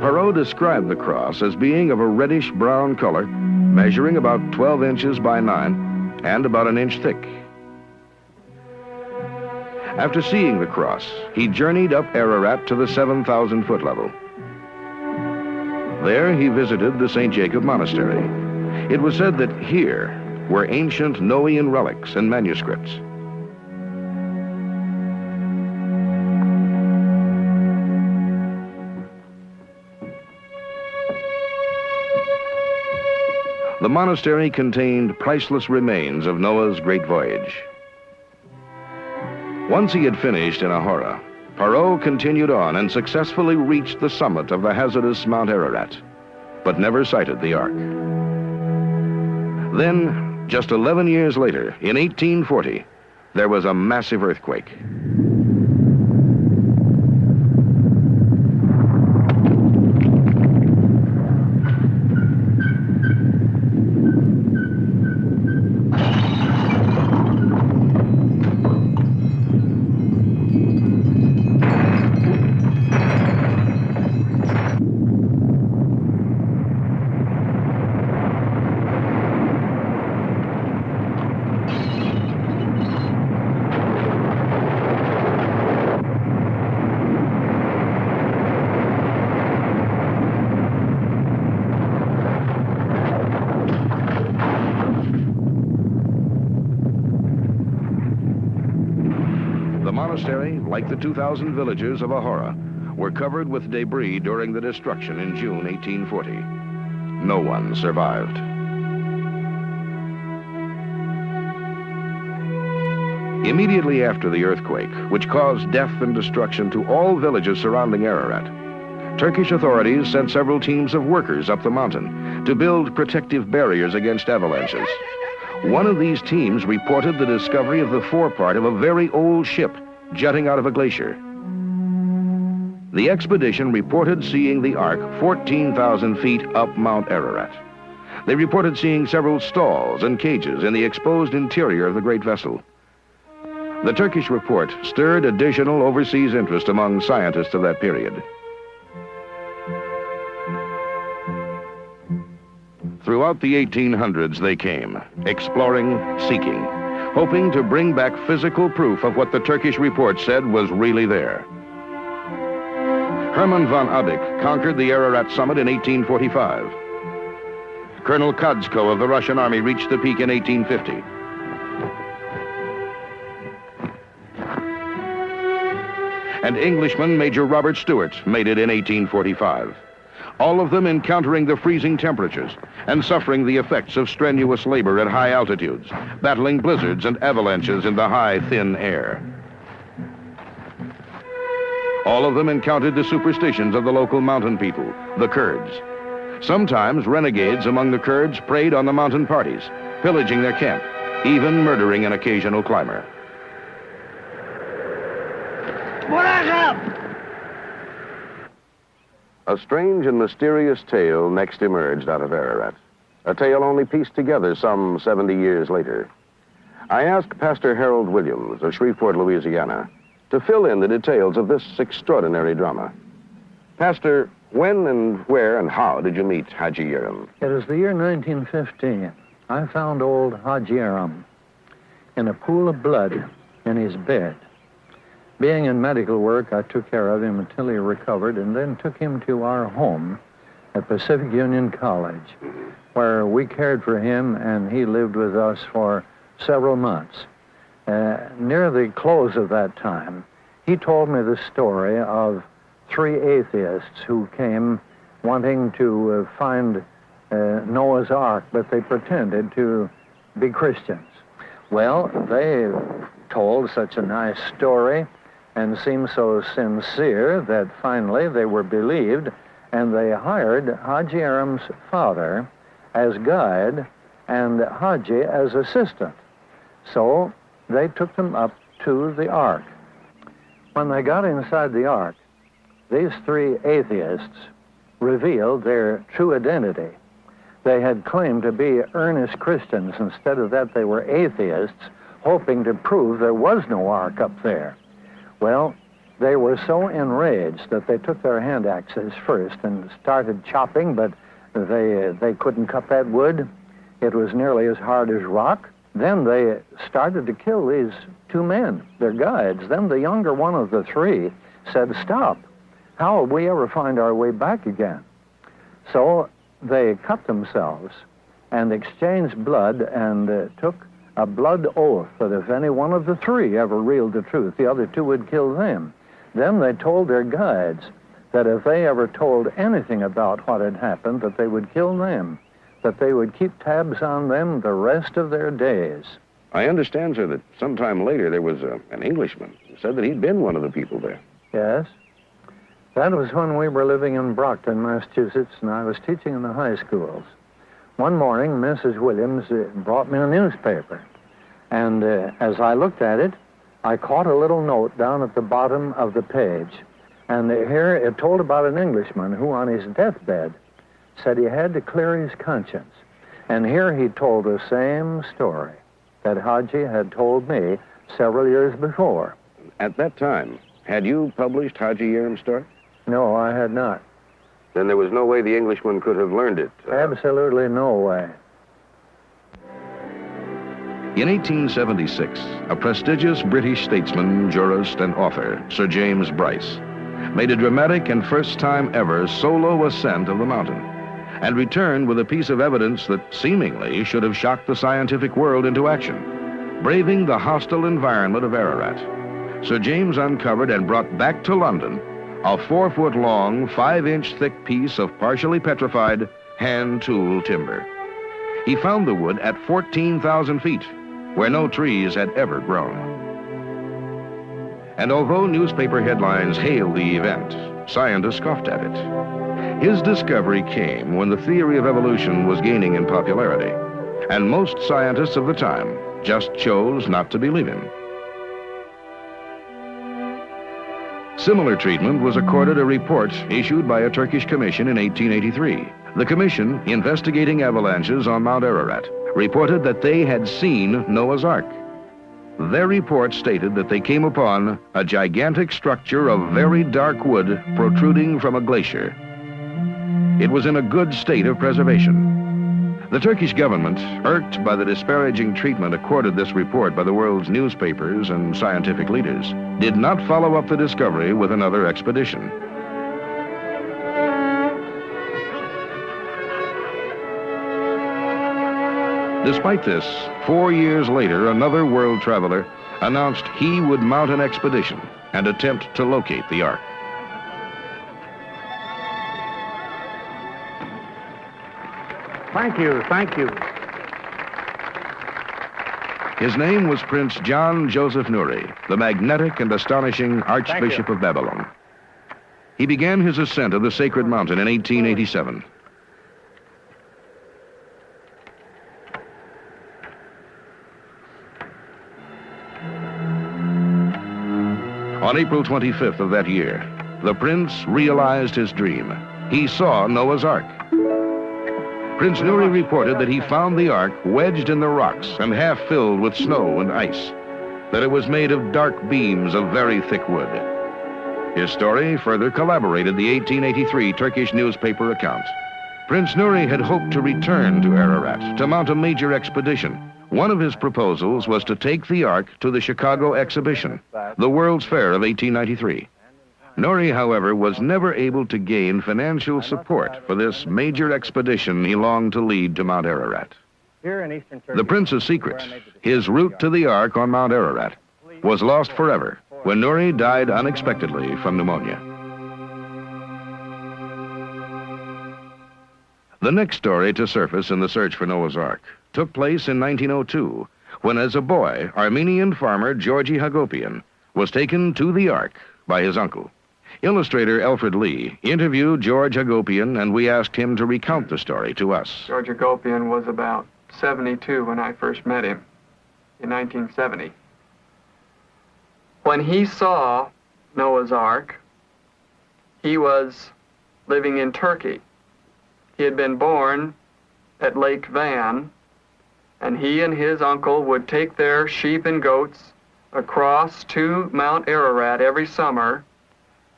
Parrot described the cross as being of a reddish-brown color, measuring about 12 inches by 9, and about an inch thick. After seeing the cross, he journeyed up Ararat to the 7,000-foot level. There he visited the St. Jacob Monastery. It was said that here were ancient Noahian relics and manuscripts. The monastery contained priceless remains of Noah's great voyage. Once he had finished in Ahura, Parrot continued on and successfully reached the summit of the hazardous Mount Ararat, but never sighted the Ark. Then, just 11 years later, in 1840, there was a massive earthquake. Like the 2,000 villagers of Ahura, were covered with debris during the destruction in June 1840. No one survived. Immediately after the earthquake, which caused death and destruction to all villages surrounding Ararat, Turkish authorities sent several teams of workers up the mountain to build protective barriers against avalanches. One of these teams reported the discovery of the forepart of a very old ship jutting out of a glacier. The expedition reported seeing the Ark 14,000 feet up Mount Ararat. They reported seeing several stalls and cages in the exposed interior of the great vessel. The Turkish report stirred additional overseas interest among scientists of that period. Throughout the 1800s they came, exploring, seeking, hoping to bring back physical proof of what the Turkish report said was really there. Hermann von Abik conquered the Ararat summit in 1845. Colonel Kadzko of the Russian Army reached the peak in 1850. And Englishman Major Robert Stewart made it in 1845. All of them encountering the freezing temperatures and suffering the effects of strenuous labor at high altitudes, battling blizzards and avalanches in the high, thin air. All of them encountered the superstitions of the local mountain people, the Kurds. Sometimes renegades among the Kurds preyed on the mountain parties, pillaging their camp, even murdering an occasional climber. Put us up! A strange and mysterious tale next emerged out of Ararat. A tale only pieced together some 70 years later. I asked Pastor Harold Williams of Shreveport, Louisiana, to fill in the details of this extraordinary drama. Pastor, when and where and how did you meet Haji Yeram? It was the year 1915. I found old Haji Yeram in a pool of blood in his bed. Being in medical work, I took care of him until he recovered and then took him to our home at Pacific Union College, where we cared for him and he lived with us for several months. Near the close of that time, he told me the story of 3 atheists who came wanting to find Noah's Ark, but they pretended to be Christians. Well, they told such a nice story and seemed so sincere that finally they were believed, and they hired Haji Yeram's father as guide and Haji as assistant. So they took them up to the Ark. When they got inside the Ark, these 3 atheists revealed their true identity. They had claimed to be earnest Christians. Instead of that, they were atheists, hoping to prove there was no Ark up there. Well, they were so enraged that they took their hand axes first and started chopping, but they couldn't cut that wood. It was nearly as hard as rock. Then they started to kill these 2 men, their guides. Then the younger one of the 3 said, "Stop. How will we ever find our way back again?" So they cut themselves and exchanged blood and took a blood oath that if any one of the 3 ever revealed the truth, the other 2 would kill them. Then they told their guides that if they ever told anything about what had happened, that they would kill them, that they would keep tabs on them the rest of their days. I understand, sir, that sometime later there was an Englishman who said that he'd been one of the people there. Yes. That was when we were living in Brockton, Massachusetts, and I was teaching in the high schools. One morning, Mrs. Williams brought me a newspaper, and as I looked at it, I caught a little note down at the bottom of the page, and here it told about an Englishman who, on his deathbed, said he had to clear his conscience. And here he told the same story that Haji had told me several years before. At that time, had you published Haji Yeram's story? No, I had not. Then there was no way the Englishman could have learned it. Absolutely no way. In 1876, a prestigious British statesman, jurist, and author, Sir James Bryce, made a dramatic and first time ever solo ascent of the mountain, and returned with a piece of evidence that seemingly should have shocked the scientific world into action. Braving the hostile environment of Ararat, Sir James uncovered and brought back to London a 4-foot-long, 5-inch thick piece of partially petrified hand-tool timber. He found the wood at 14,000 feet, where no trees had ever grown. And although newspaper headlines hailed the event, scientists scoffed at it. His discovery came when the theory of evolution was gaining in popularity, and most scientists of the time just chose not to believe him. Similar treatment was accorded a report issued by a Turkish commission in 1883. The commission, investigating avalanches on Mount Ararat, reported that they had seen Noah's Ark. Their report stated that they came upon a gigantic structure of very dark wood protruding from a glacier. It was in a good state of preservation. The Turkish government, irked by the disparaging treatment accorded this report by the world's newspapers and scientific leaders, did not follow up the discovery with another expedition. Despite this, 4 years later, another world traveler announced he would mount an expedition and attempt to locate the Ark. Thank you, thank you. His name was Prince John Joseph Nuri, the magnetic and astonishing Archbishop of Babylon. He began his ascent of the sacred mountain in 1887. On April 25th of that year, the prince realized his dream. He saw Noah's Ark. Prince Nuri reported that he found the Ark wedged in the rocks and half filled with snow and ice, that it was made of dark beams of very thick wood. His story further corroborated the 1883 Turkish newspaper account. Prince Nuri had hoped to return to Ararat to mount a major expedition. One of his proposals was to take the Ark to the Chicago Exhibition, the World's Fair of 1893. Nuri, however, was never able to gain financial support for this major expedition he longed to lead to Mount Ararat. The prince's secret, his route to the Ark on Mount Ararat, was lost forever when Nuri died unexpectedly from pneumonia. The next story to surface in the search for Noah's Ark took place in 1902, when as a boy, Armenian farmer Georgy Hagopian was taken to the Ark by his uncle. Illustrator Alfred Lee interviewed George Hagopian, and we asked him to recount the story to us. George Hagopian was about 72 when I first met him in 1970. When he saw Noah's Ark, he was living in Turkey. He had been born at Lake Van, and he and his uncle would take their sheep and goats across to Mount Ararat every summer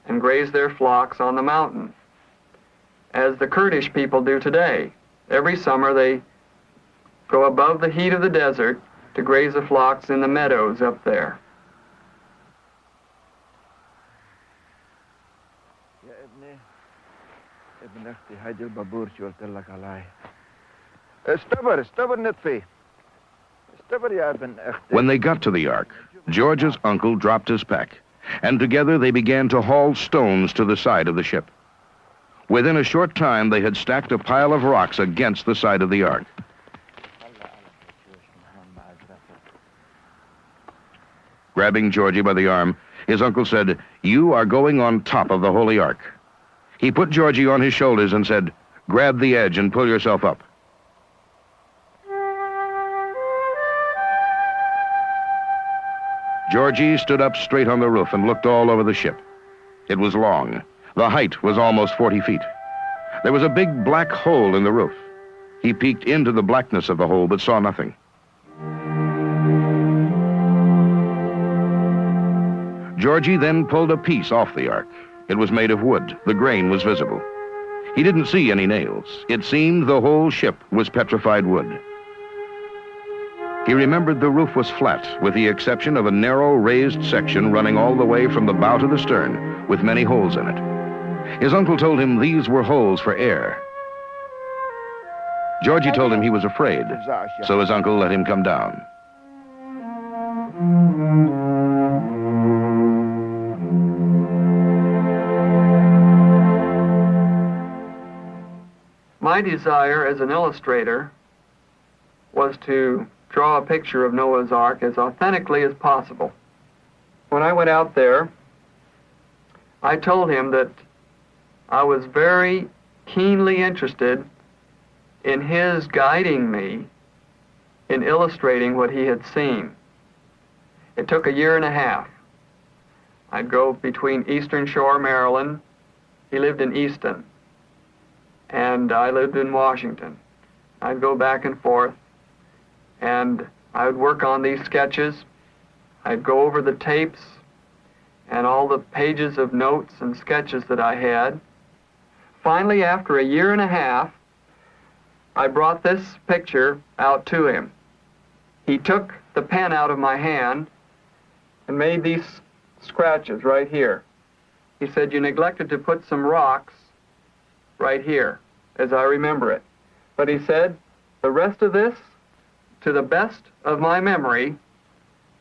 and graze their flocks on the mountain, as the Kurdish people do today. Every summer they go above the heat of the desert to graze the flocks in the meadows up there. When they got to the Ark, George's uncle dropped his pack, and together they began to haul stones to the side of the ship. Within a short time, they had stacked a pile of rocks against the side of the Ark. Grabbing Georgie by the arm, his uncle said, "You are going on top of the Holy Ark." He put Georgie on his shoulders and said, "Grab the edge and pull yourself up." Georgie stood up straight on the roof and looked all over the ship. It was long. The height was almost 40 feet. There was a big black hole in the roof. He peeked into the blackness of the hole but saw nothing. Georgie then pulled a piece off the Ark. It was made of wood. The grain was visible. He didn't see any nails. It seemed the whole ship was petrified wood. He remembered the roof was flat, with the exception of a narrow raised section running all the way from the bow to the stern, with many holes in it. His uncle told him these were holes for air. Georgie told him he was afraid, so his uncle let him come down. My desire as an illustrator was to draw a picture of Noah's Ark as authentically as possible. When I went out there, I told him that I was very keenly interested in his guiding me in illustrating what he had seen. It took a year and a half. I'd go between Eastern Shore, Maryland. He lived in Easton, and I lived in Washington. I'd go back and forth, and I would work on these sketches. I'd go over the tapes and all the pages of notes and sketches that I had. Finally, after a year and a half, I brought this picture out to him. He took the pen out of my hand and made these scratches right here. He said, "You neglected to put some rocks right here," as I remember it. But he said, "The rest of this, to the best of my memory,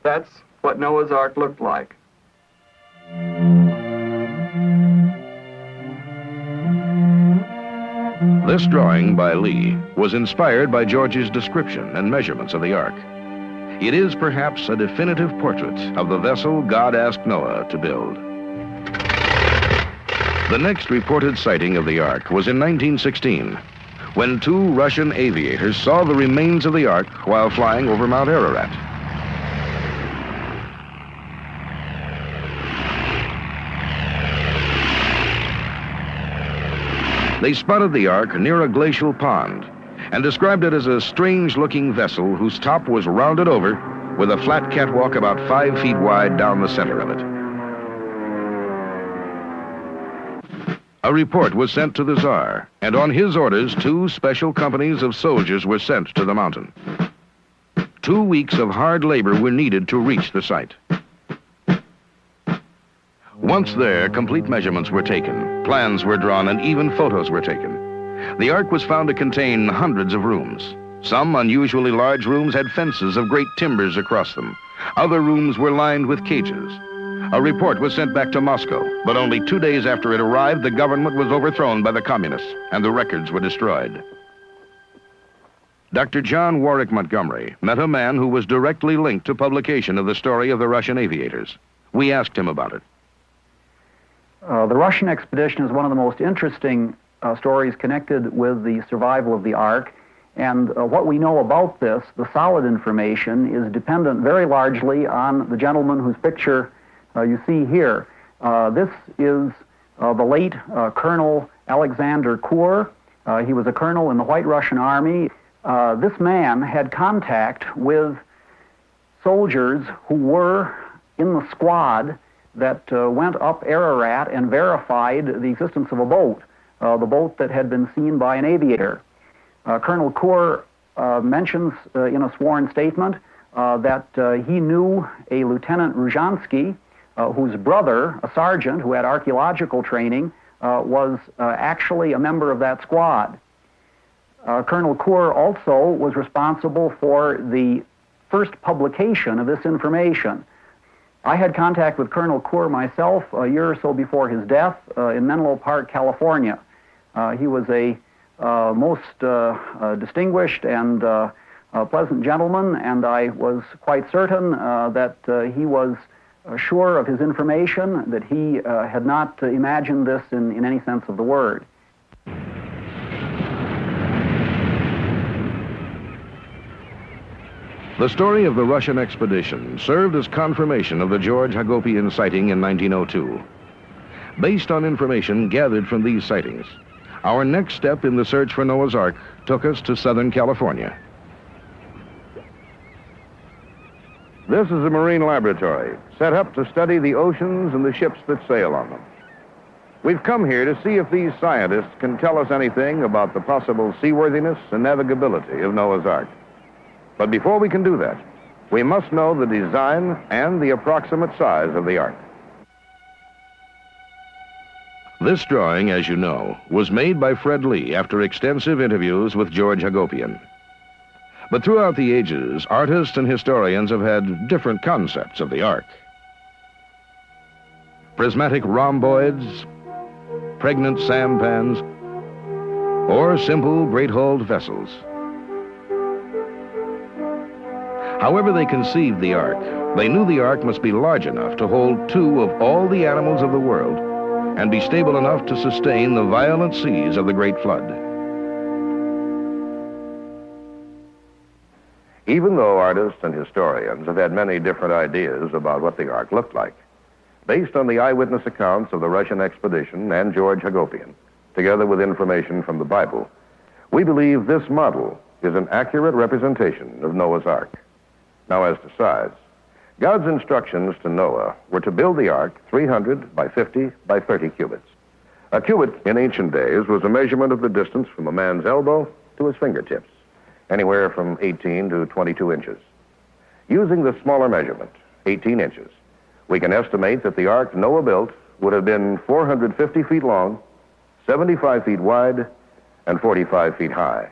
that's what Noah's Ark looked like." This drawing by Lee was inspired by George's description and measurements of the Ark. It is perhaps a definitive portrait of the vessel God asked Noah to build. The next reported sighting of the Ark was in 1916, when two Russian aviators saw the remains of the Ark while flying over Mount Ararat. They spotted the Ark near a glacial pond and described it as a strange-looking vessel whose top was rounded over with a flat catwalk about 5 feet wide down the center of it. A report was sent to the Tsar, and on his orders, 2 special companies of soldiers were sent to the mountain. 2 weeks of hard labor were needed to reach the site. Once there, complete measurements were taken, plans were drawn, and even photos were taken. The Ark was found to contain hundreds of rooms. Some unusually large rooms had fences of great timbers across them. Other rooms were lined with cages. A report was sent back to Moscow, but only 2 days after it arrived, the government was overthrown by the communists, and the records were destroyed. Dr. John Warwick Montgomery met a man who was directly linked to publication of the story of the Russian aviators. We asked him about it. The Russian expedition is one of the most interesting stories connected with the survival of the Ark. And what we know about this, the solid information, is dependent very largely on the gentleman whose picture you see here. This is the late Colonel Alexander Kur. He was a colonel in the White Russian Army. This man had contact with soldiers who were in the squad that went up Ararat and verified the existence of a boat, the boat that had been seen by an aviator. Colonel Kur mentions in a sworn statement that he knew a Lieutenant Ruzhansky, whose brother, a sergeant who had archaeological training, was actually a member of that squad. Colonel Kur also was responsible for the first publication of this information. I had contact with Colonel Kur myself a year or so before his death in Menlo Park, California. He was a most distinguished and pleasant gentleman, and I was quite certain that he was sure of his information, that he had not imagined this in any sense of the word. The story of the Russian expedition served as confirmation of the George Hagopian sighting in 1902. Based on information gathered from these sightings, our next step in the search for Noah's Ark took us to Southern California. This is a marine laboratory set up to study the oceans and the ships that sail on them. We've come here to see if these scientists can tell us anything about the possible seaworthiness and navigability of Noah's Ark. But before we can do that, we must know the design and the approximate size of the Ark. This drawing, as you know, was made by Fred Lee after extensive interviews with George Hagopian. But throughout the ages, artists and historians have had different concepts of the Ark. Prismatic rhomboids, pregnant sampans, or simple great-hulled vessels. However they conceived the Ark, they knew the Ark must be large enough to hold 2 of all the animals of the world and be stable enough to sustain the violent seas of the Great Flood. Even though artists and historians have had many different ideas about what the Ark looked like, based on the eyewitness accounts of the Russian expedition and George Hagopian, together with information from the Bible, we believe this model is an accurate representation of Noah's Ark. Now, as to size, God's instructions to Noah were to build the Ark 300 by 50 by 30 cubits. A cubit in ancient days was a measurement of the distance from a man's elbow to his fingertips, anywhere from 18 to 22 inches. Using the smaller measurement, 18 inches, we can estimate that the Ark Noah built would have been 450 feet long, 75 feet wide, and 45 feet high.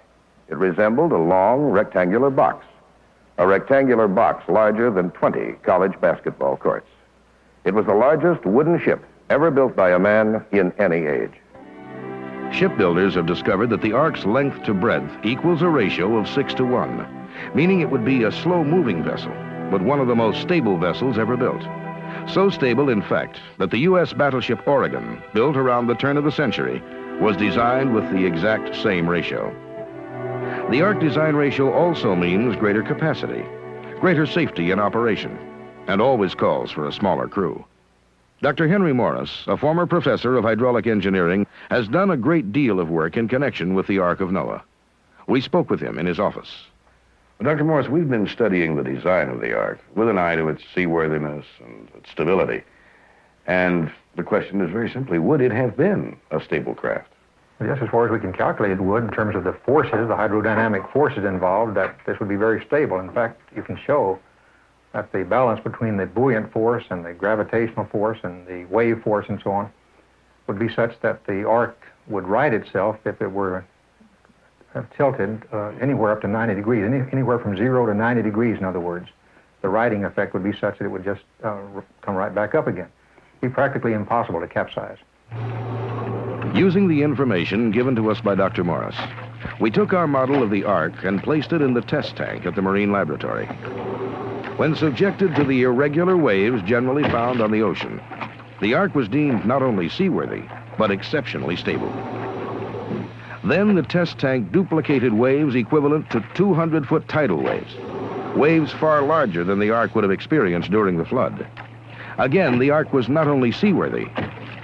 It resembled a long rectangular box, a rectangular box larger than 20 college basketball courts. It was the largest wooden ship ever built by a man in any age. Shipbuilders have discovered that the Ark's length to breadth equals a ratio of 6 to 1, meaning it would be a slow-moving vessel, but one of the most stable vessels ever built. So stable, in fact, that the U.S. battleship Oregon, built around the turn of the century, was designed with the exact same ratio. The Ark design ratio also means greater capacity, greater safety in operation, and always calls for a smaller crew. Dr. Henry Morris, a former professor of hydraulic engineering, has done a great deal of work in connection with the Ark of Noah. We spoke with him in his office. Dr. Morris, we've been studying the design of the Ark with an eye to its seaworthiness and its stability. And the question is very simply, would it have been a stable craft? Just as far as we can calculate it would, in terms of the forces, the hydrodynamic forces involved, that this would be very stable. In fact, you can show that the balance between the buoyant force and the gravitational force and the wave force and so on would be such that the Ark would right itself if it were tilted anywhere up to 90 degrees, anywhere from 0 to 90 degrees, in other words. The righting effect would be such that it would just come right back up again. It'd be practically impossible to capsize. Using the information given to us by Dr. Morris, we took our model of the Ark and placed it in the test tank at the Marine Laboratory. When subjected to the irregular waves generally found on the ocean, the Ark was deemed not only seaworthy, but exceptionally stable. Then the test tank duplicated waves equivalent to 200-foot tidal waves, waves far larger than the Ark would have experienced during the flood. Again, the Ark was not only seaworthy,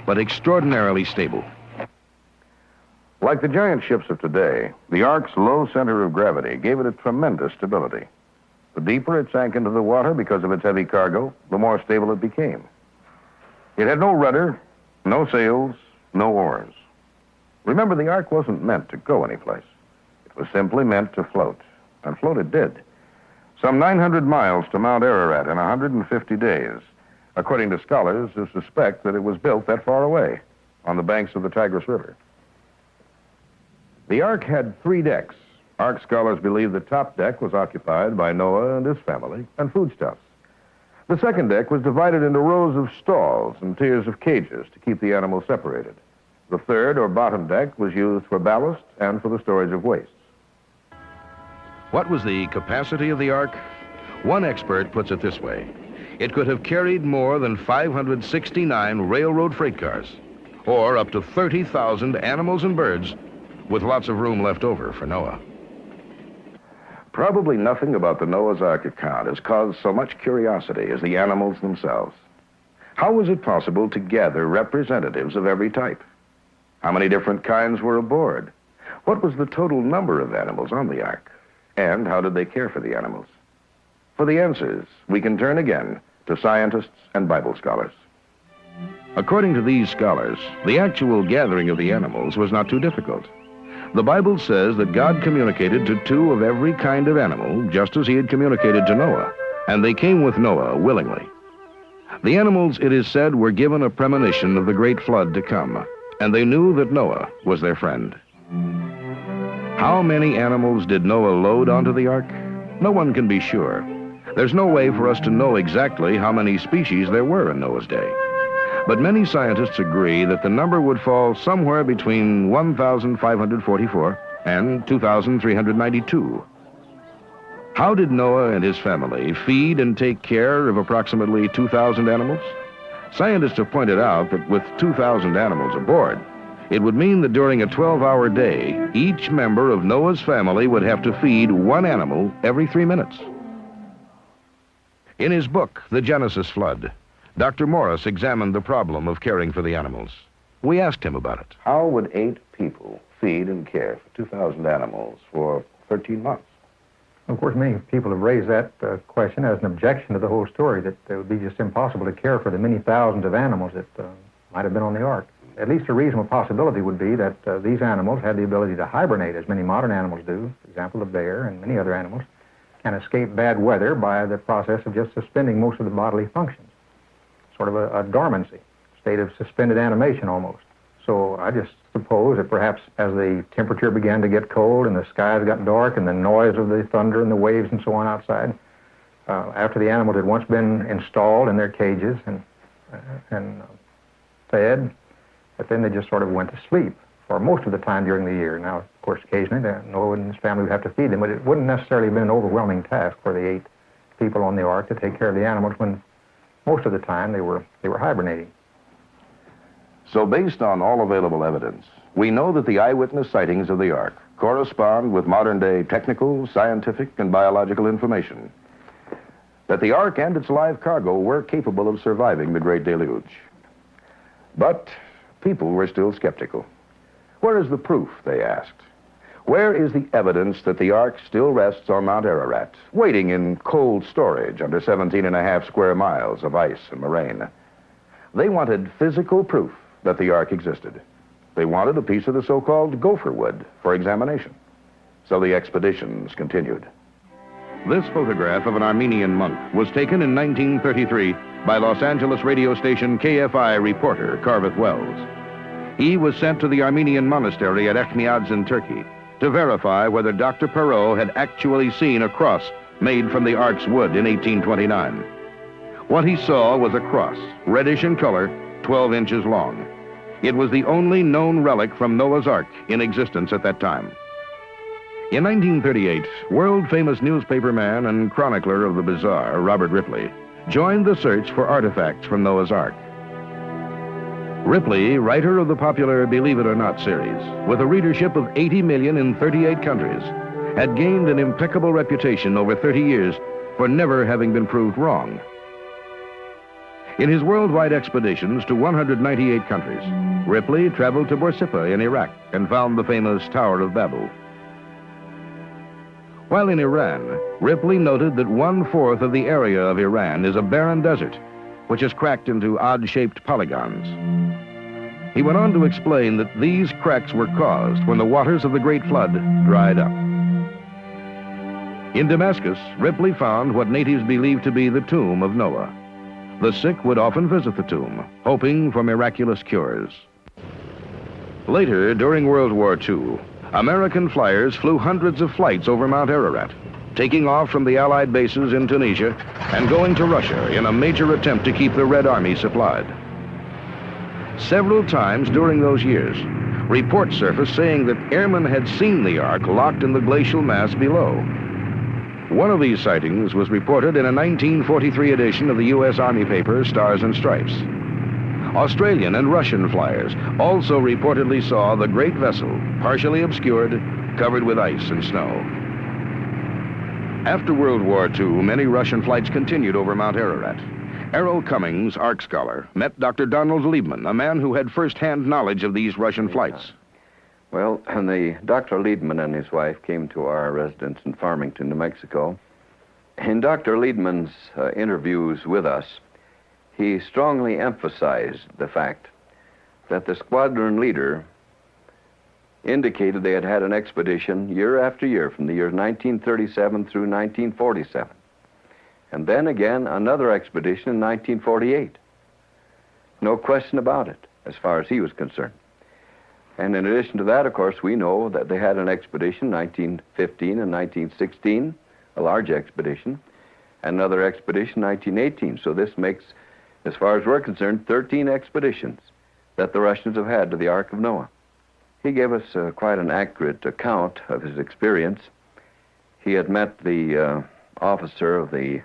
but extraordinarily stable. Like the giant ships of today, the Ark's low center of gravity gave it a tremendous stability. The deeper it sank into the water because of its heavy cargo, the more stable it became. It had no rudder, no sails, no oars. Remember, the Ark wasn't meant to go anyplace. It was simply meant to float, and float it did. Some 900 miles to Mount Ararat in 150 days, according to scholars who suspect that it was built that far away, on the banks of the Tigris River. The Ark had 3 decks. Ark scholars believe the top deck was occupied by Noah and his family and foodstuffs. The second deck was divided into rows of stalls and tiers of cages to keep the animals separated. The third, or bottom deck, was used for ballast and for the storage of wastes. What was the capacity of the Ark? One expert puts it this way. It could have carried more than 569 railroad freight cars, or up to 30,000 animals and birds, with lots of room left over for Noah. Probably nothing about the Noah's Ark account has caused so much curiosity as the animals themselves. How was it possible to gather representatives of every type? How many different kinds were aboard? What was the total number of animals on the Ark? And how did they care for the animals? For the answers, we can turn again to scientists and Bible scholars. According to these scholars, the actual gathering of the animals was not too difficult. The Bible says that God communicated to 2 of every kind of animal, just as he had communicated to Noah, and they came with Noah willingly. The animals, it is said, were given a premonition of the great flood to come, and they knew that Noah was their friend. How many animals did Noah load onto the Ark? No one can be sure. There's no way for us to know exactly how many species there were in Noah's day. But many scientists agree that the number would fall somewhere between 1,544 and 2,392. How did Noah and his family feed and take care of approximately 2,000 animals? Scientists have pointed out that with 2,000 animals aboard, it would mean that during a 12-hour day, each member of Noah's family would have to feed 1 animal every 3 minutes. In his book, The Genesis Flood, Dr. Morris examined the problem of caring for the animals. We asked him about it. How would 8 people feed and care for 2,000 animals for 13 months? Of course, many people have raised that question as an objection to the whole story, that it would be just impossible to care for the many thousands of animals that might have been on the Ark. At least a reasonable possibility would be that these animals had the ability to hibernate, as many modern animals do. For example, the bear and many other animals can escape bad weather by the process of just suspending most of the bodily functions. Sort of a dormancy, state of suspended animation almost. So I just suppose that perhaps as the temperature began to get cold and the skies got dark and the noise of the thunder and the waves and so on outside, after the animals had once been installed in their cages and fed, but then they just sort of went to sleep for most of the time during the year. Now, of course, occasionally Noah and his family would have to feed them, but it wouldn't necessarily have been an overwhelming task for the 8 people on the Ark to take care of the animals when most of the time they were hibernating. So based on all available evidence, we know that the eyewitness sightings of the Ark correspond with modern-day technical, scientific, and biological information. That the Ark and its live cargo were capable of surviving the Great Deluge. But people were still skeptical. Where is the proof, they asked? Where is the evidence that the Ark still rests on Mount Ararat, waiting in cold storage under 17.5 square miles of ice and moraine? They wanted physical proof that the Ark existed. They wanted a piece of the so-called gopher wood for examination. So the expeditions continued. This photograph of an Armenian monk was taken in 1933 by Los Angeles radio station KFI reporter Carveth Wells. He was sent to the Armenian monastery at Echmiadz in Turkey to verify whether Dr. Perot had actually seen a cross made from the Ark's wood in 1829. What he saw was a cross, reddish in color, 12 inches long. It was the only known relic from Noah's Ark in existence at that time. In 1938, world-famous newspaperman and chronicler of the bizarre, Robert Ripley, joined the search for artifacts from Noah's Ark. Ripley, writer of the popular Believe It or Not series, with a readership of 80 million in 38 countries, had gained an impeccable reputation over 30 years for never having been proved wrong. In his worldwide expeditions to 198 countries, Ripley traveled to Borsippa in Iraq and found the famous Tower of Babel. While in Iran, Ripley noted that 1/4 of the area of Iran is a barren desert, which is cracked into odd-shaped polygons. He went on to explain that these cracks were caused when the waters of the Great Flood dried up. In Damascus, Ripley found what natives believed to be the tomb of Noah. The sick would often visit the tomb, hoping for miraculous cures. Later, during World War II, American flyers flew hundreds of flights over Mount Ararat, taking off from the Allied bases in Tunisia and going to Russia in a major attempt to keep the Red Army supplied. Several times during those years, reports surfaced saying that airmen had seen the Ark locked in the glacial mass below. One of these sightings was reported in a 1943 edition of the U.S. Army paper Stars and Stripes. Australian and Russian flyers also reportedly saw the great vessel, partially obscured, covered with ice and snow. After World War II, many Russian flights continued over Mount Ararat. Errol Cummings, Ark scholar, met Dr. Donald Liebman, a man who had first-hand knowledge of these Russian flights. Well, Dr. Liebman and his wife came to our residence in Farmington, New Mexico. In Dr. Liebman's interviews with us, he strongly emphasized the fact that the squadron leader indicated they had had an expedition year after year from the years 1937 through 1947. And then again, another expedition in 1948. No question about it, as far as he was concerned. And in addition to that, of course, we know that they had an expedition in 1915 and 1916, a large expedition, and another expedition in 1918. So this makes, as far as we're concerned, 13 expeditions that the Russians have had to the Ark of Noah. He gave us quite an accurate account of his experience. He had met the officer of the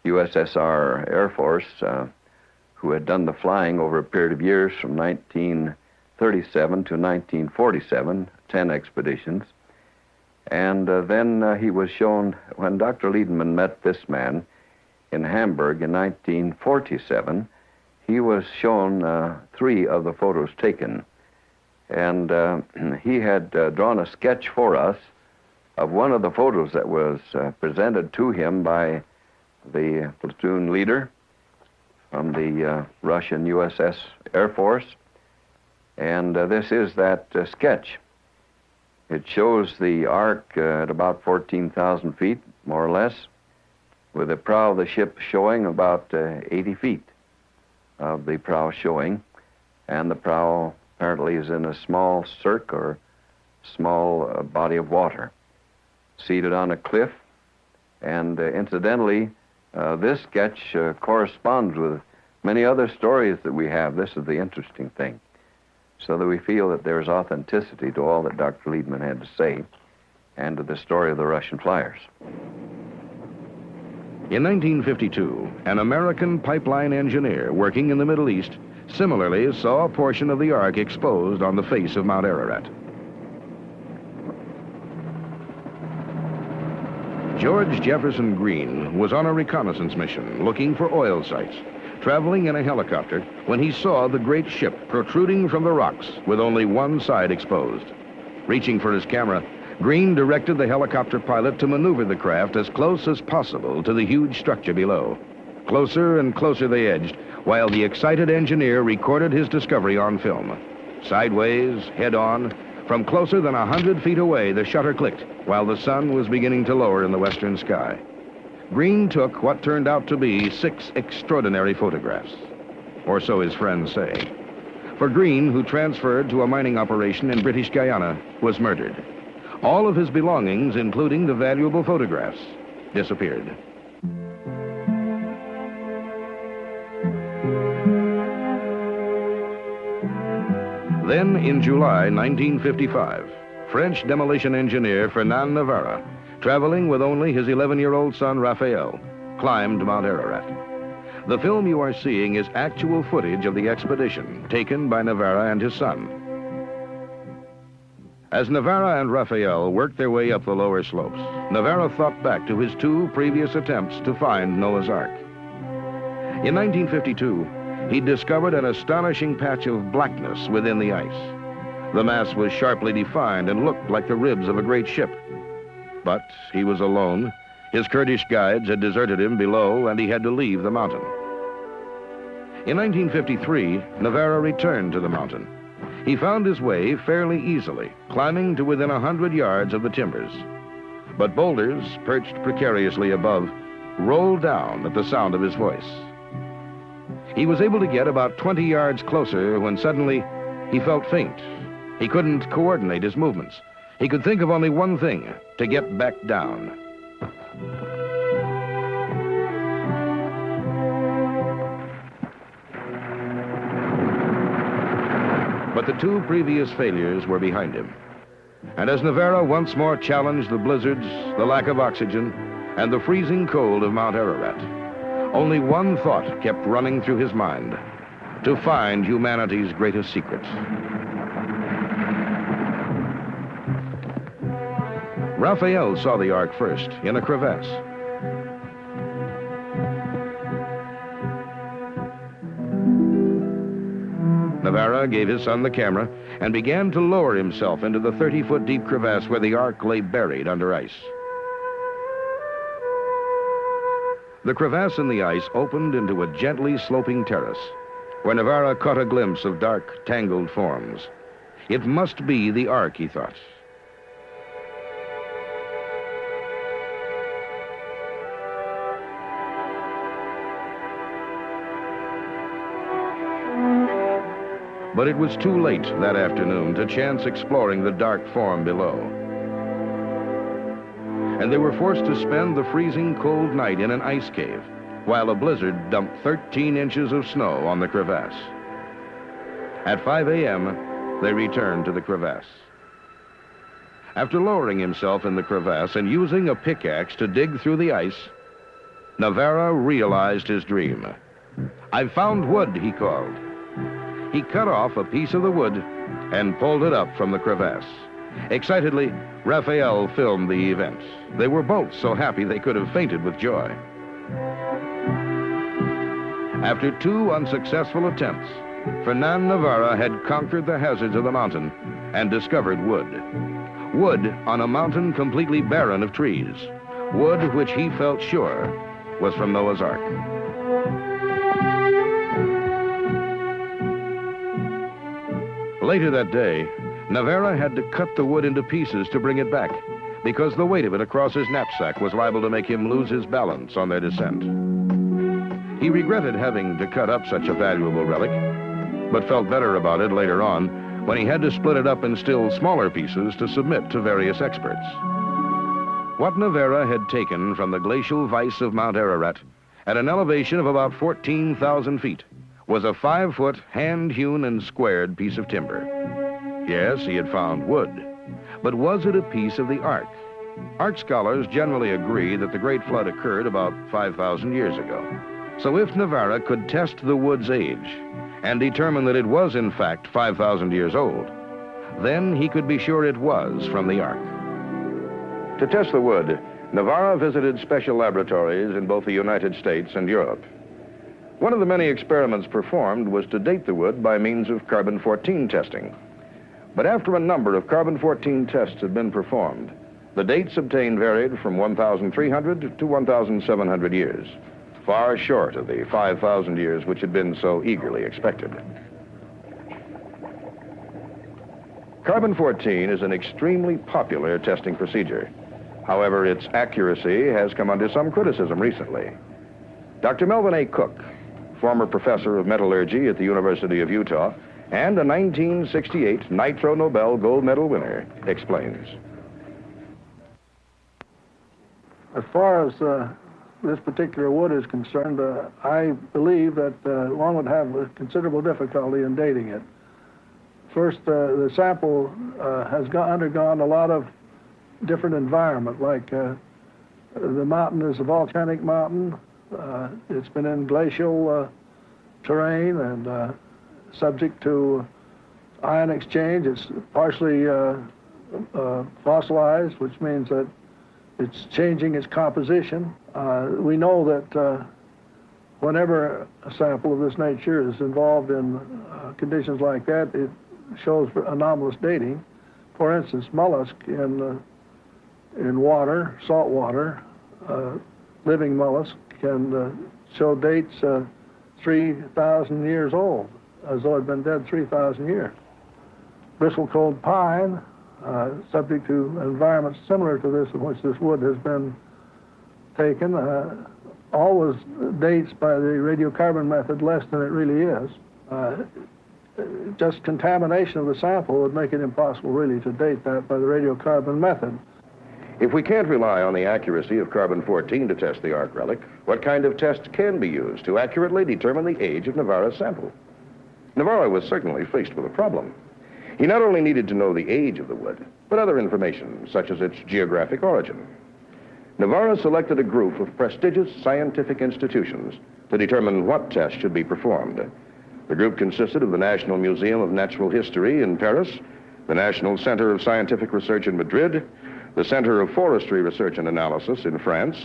USSR Air Force who had done the flying over a period of years from 1937 to 1947, 10 expeditions. And then he was shown, when Dr. Liebman met this man in Hamburg in 1947, he was shown 3 of the photos taken. And he had drawn a sketch for us of one of the photos that was presented to him by the platoon leader from the Russian USS Air Force. And this is that sketch. It shows the Ark at about 14,000 feet, more or less, with the prow of the ship showing about 80 feet of the prow showing, and the prow apparently is in a small cirque or small body of water, seated on a cliff. And incidentally, this sketch corresponds with many other stories that we have. This is the interesting thing, so that we feel that there's authenticity to all that Dr. Liebman had to say and to the story of the Russian flyers. In 1952, an American pipeline engineer working in the Middle East similarly saw a portion of the Ark exposed on the face of Mount Ararat. George Jefferson Green was on a reconnaissance mission looking for oil sites traveling in a helicopter when he saw the great ship protruding from the rocks with only one side exposed. Reaching for his camera, Green directed the helicopter pilot to maneuver the craft as close as possible to the huge structure below. Closer and closer they edged, while the excited engineer recorded his discovery on film. Sideways, head-on, from closer than 100 feet away, the shutter clicked while the sun was beginning to lower in the western sky. Green took what turned out to be 6 extraordinary photographs, or so his friends say. For Green, who transferred to a mining operation in British Guyana, was murdered. All of his belongings, including the valuable photographs, disappeared. Then, in July 1955, French demolition engineer Fernand Navarra, traveling with only his 11-year-old son Raphael, climbed Mount Ararat. The film you are seeing is actual footage of the expedition taken by Navarra and his son. As Navarra and Raphael worked their way up the lower slopes, Navarra thought back to his 2 previous attempts to find Noah's Ark. In 1952, he discovered an astonishing patch of blackness within the ice. The mass was sharply defined and looked like the ribs of a great ship. But he was alone. His Kurdish guides had deserted him below, and he had to leave the mountain. In 1953, Navarra returned to the mountain. He found his way fairly easily, climbing to within 100 yards of the timbers. But boulders, perched precariously above, rolled down at the sound of his voice. He was able to get about 20 yards closer when suddenly he felt faint. He couldn't coordinate his movements. He could think of only one thing: to get back down. But the 2 previous failures were behind him. And as Navarra once more challenged the blizzards, the lack of oxygen, and the freezing cold of Mount Ararat, only one thought kept running through his mind: to find humanity's greatest secret. Raphael saw the Ark first, in a crevasse. Navarra gave his son the camera and began to lower himself into the 30-foot deep crevasse where the Ark lay buried under ice. The crevasse in the ice opened into a gently sloping terrace, where Navarra caught a glimpse of dark, tangled forms. It must be the Ark, he thought. But it was too late that afternoon to chance exploring the dark form below. And they were forced to spend the freezing cold night in an ice cave, while a blizzard dumped 13 inches of snow on the crevasse. At 5 a.m., they returned to the crevasse. After lowering himself in the crevasse and using a pickaxe to dig through the ice, Navarra realized his dream. "I've found wood," he called. He cut off a piece of the wood and pulled it up from the crevasse. Excitedly, Raphael filmed the event. They were both so happy they could have fainted with joy. After 2 unsuccessful attempts, Fernand Navarra had conquered the hazards of the mountain and discovered wood. Wood on a mountain completely barren of trees. Wood which he felt sure was from Noah's Ark. Later that day, Navarra had to cut the wood into pieces to bring it back, because the weight of it across his knapsack was liable to make him lose his balance on their descent. He regretted having to cut up such a valuable relic, but felt better about it later on when he had to split it up in still smaller pieces to submit to various experts. What Navarra had taken from the glacial vise of Mount Ararat at an elevation of about 14,000 feet was a 5-foot, hand-hewn and squared piece of timber. Yes, he had found wood, but was it a piece of the Ark? Ark scholars generally agree that the Great Flood occurred about 5,000 years ago. So if Navarra could test the wood's age and determine that it was in fact 5,000 years old, then he could be sure it was from the Ark. To test the wood, Navarra visited special laboratories in both the United States and Europe. One of the many experiments performed was to date the wood by means of carbon-14 testing. But after a number of carbon-14 tests had been performed, the dates obtained varied from 1,300 to 1,700 years, far short of the 5,000 years which had been so eagerly expected. Carbon-14 is an extremely popular testing procedure. However, its accuracy has come under some criticism recently. Dr. Melvin A. Cook, former professor of metallurgy at the University of Utah and a 1968 Nitro Nobel gold medal winner, explains. As far as this particular wood is concerned, I believe that one would have considerable difficulty in dating it. First, the sample has undergone a lot of different environment, like the mountain is a volcanic mountain. It's been in glacial terrain and subject to ion exchange. It's partially fossilized, which means that it's changing its composition. We know that whenever a sample of this nature is involved in conditions like that, it shows anomalous dating. For instance, mollusk in water, salt water, living mollusk can show dates 3,000 years old, as though it had been dead 3,000 years. Bristlecold pine, subject to environments similar to this in which this wood has been taken, always dates by the radiocarbon method less than it really is. Just contamination of the sample would make it impossible really to date that by the radiocarbon method. If we can't rely on the accuracy of carbon-14 to test the ark relic, what kind of test can be used to accurately determine the age of Navarro's sample? Navarro was certainly faced with a problem. He not only needed to know the age of the wood, but other information, such as its geographic origin. Navarro selected a group of prestigious scientific institutions to determine what test should be performed. The group consisted of the National Museum of Natural History in Paris, the National Center of Scientific Research in Madrid, the Center of Forestry Research and Analysis in France,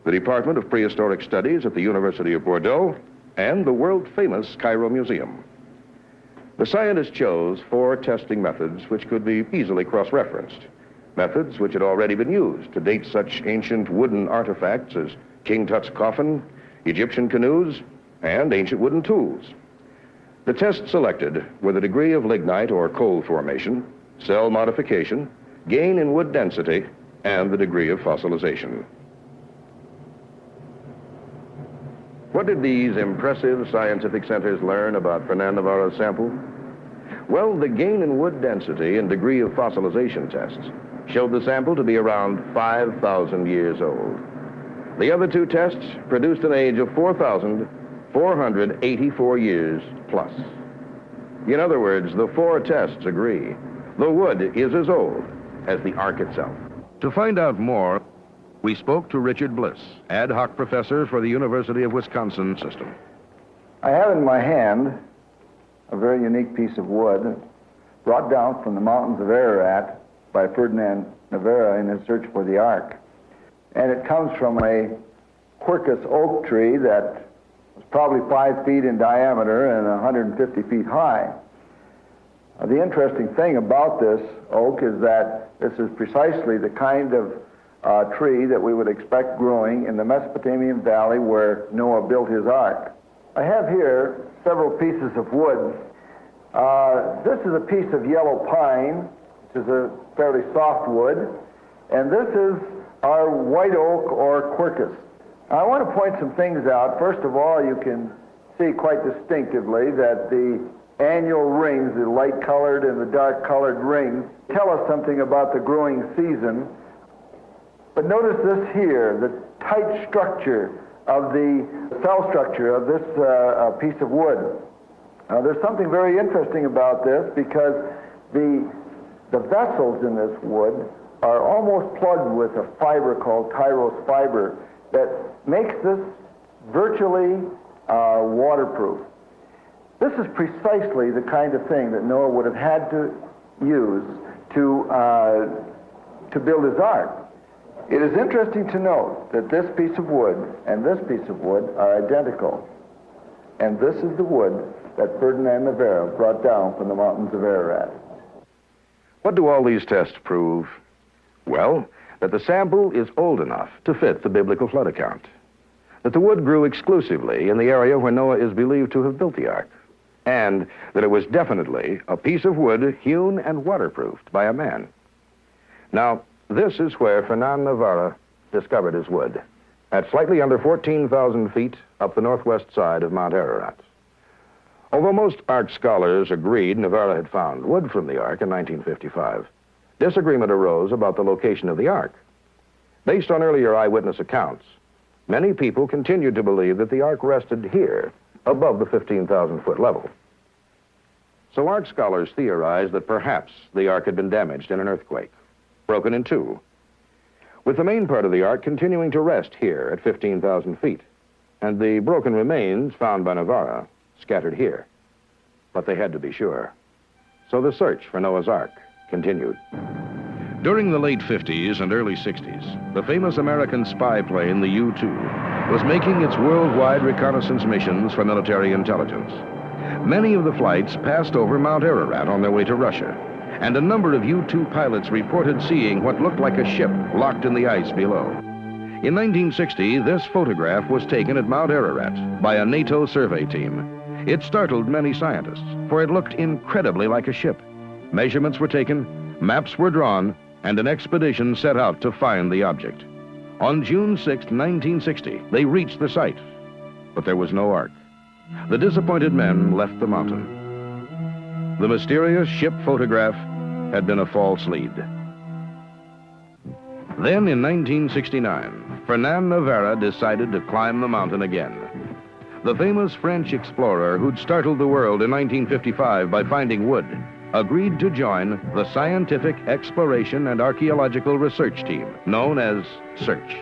the Department of Prehistoric Studies at the University of Bordeaux, and the world-famous Cairo Museum. The scientists chose 4 testing methods which could be easily cross-referenced, methods which had already been used to date such ancient wooden artifacts as King Tut's coffin, Egyptian canoes, and ancient wooden tools. The tests selected were the degree of lignite or coal formation, cell modification, gain in wood density, and the degree of fossilization. What did these impressive scientific centers learn about Fernand Navarro's sample? Well, the gain in wood density and degree of fossilization tests showed the sample to be around 5,000 years old. The other 2 tests produced an age of 4,484 years plus. In other words, the 4 tests agree. The wood is as old as the ark itself. To find out more, we spoke to Richard Bliss, ad hoc professor for the University of Wisconsin system. I have in my hand a very unique piece of wood brought down from the mountains of Ararat by Ferdinand Navarro in his search for the ark. And it comes from a quercus oak tree that was probably 5 feet in diameter and 150 feet high. The interesting thing about this oak is that this is precisely the kind of tree that we would expect growing in the Mesopotamian valley where Noah built his ark. I have here several pieces of wood. This is a piece of yellow pine, which is a fairly soft wood, and this is our white oak or quercus. I want to point some things out. First of all, you can see quite distinctively that the annual rings, the light-colored and the dark-colored rings, tell us something about the growing season. But notice this here, the tight structure of the cell structure of this piece of wood. There's something very interesting about this because the vessels in this wood are almost plugged with a fiber called Tyros fiber that makes this virtually waterproof. This is precisely the kind of thing that Noah would have had to use to build his ark. It is interesting to note that this piece of wood and this piece of wood are identical. And this is the wood that Ferdinand Navarro brought down from the mountains of Ararat. What do all these tests prove? Well, that the sample is old enough to fit the biblical flood account. That the wood grew exclusively in the area where Noah is believed to have built the ark. And that it was definitely a piece of wood hewn and waterproofed by a man. Now, this is where Fernand Navarro discovered his wood, at slightly under 14,000 feet up the northwest side of Mount Ararat. Although most Ark scholars agreed Navarro had found wood from the Ark in 1955, disagreement arose about the location of the Ark. Based on earlier eyewitness accounts, many people continued to believe that the Ark rested here, above the 15,000-foot level. So Ark scholars theorized that perhaps the Ark had been damaged in an earthquake, broken in two, with the main part of the Ark continuing to rest here at 15,000 feet, and the broken remains found by Navarro scattered here. But they had to be sure. So the search for Noah's Ark continued. During the late 50s and early 60s, the famous American spy plane, the U-2, was making its worldwide reconnaissance missions for military intelligence. Many of the flights passed over Mount Ararat on their way to Russia, and a number of U-2 pilots reported seeing what looked like a ship locked in the ice below. In 1960, this photograph was taken at Mount Ararat by a NATO survey team. It startled many scientists, for it looked incredibly like a ship. Measurements were taken, maps were drawn, and an expedition set out to find the object. On June 6, 1960, they reached the site, but there was no Ark. The disappointed men left the mountain. The mysterious ship photograph had been a false lead. Then, in 1969, Fernand Navarro decided to climb the mountain again. The famous French explorer who'd startled the world in 1955 by finding wood agreed to join the Scientific Exploration and Archaeological Research Team, known as SEARCH.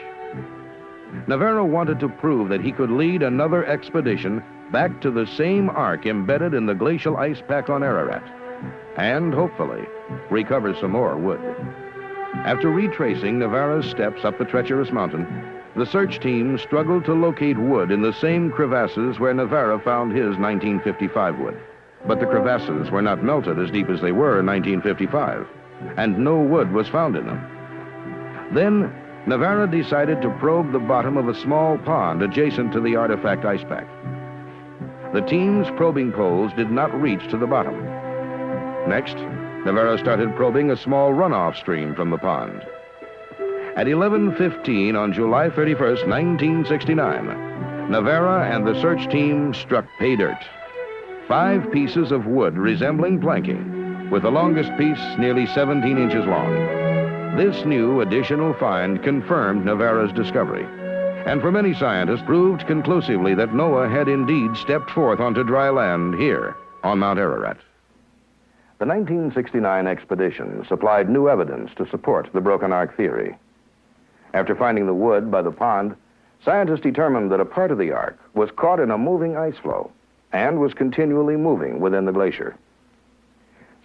Navarro wanted to prove that he could lead another expedition back to the same Ark embedded in the glacial ice pack on Ararat, and hopefully recover some more wood. After retracing Navarro's steps up the treacherous mountain, the search team struggled to locate wood in the same crevasses where Navarro found his 1955 wood. But the crevasses were not melted as deep as they were in 1955, and no wood was found in them. Then, Navarro decided to probe the bottom of a small pond adjacent to the artifact ice pack. The team's probing poles did not reach to the bottom. Next, Navarro started probing a small runoff stream from the pond. At 11:15 on July 31st, 1969, Navarro and the search team struck pay dirt. 5 pieces of wood resembling planking, with the longest piece nearly 17 inches long. This new additional find confirmed Navarro's discovery, and for many scientists proved conclusively that Noah had indeed stepped forth onto dry land here on Mount Ararat. The 1969 expedition supplied new evidence to support the broken Ark theory. After finding the wood by the pond, scientists determined that a part of the Ark was caught in a moving ice floe and was continually moving within the glacier.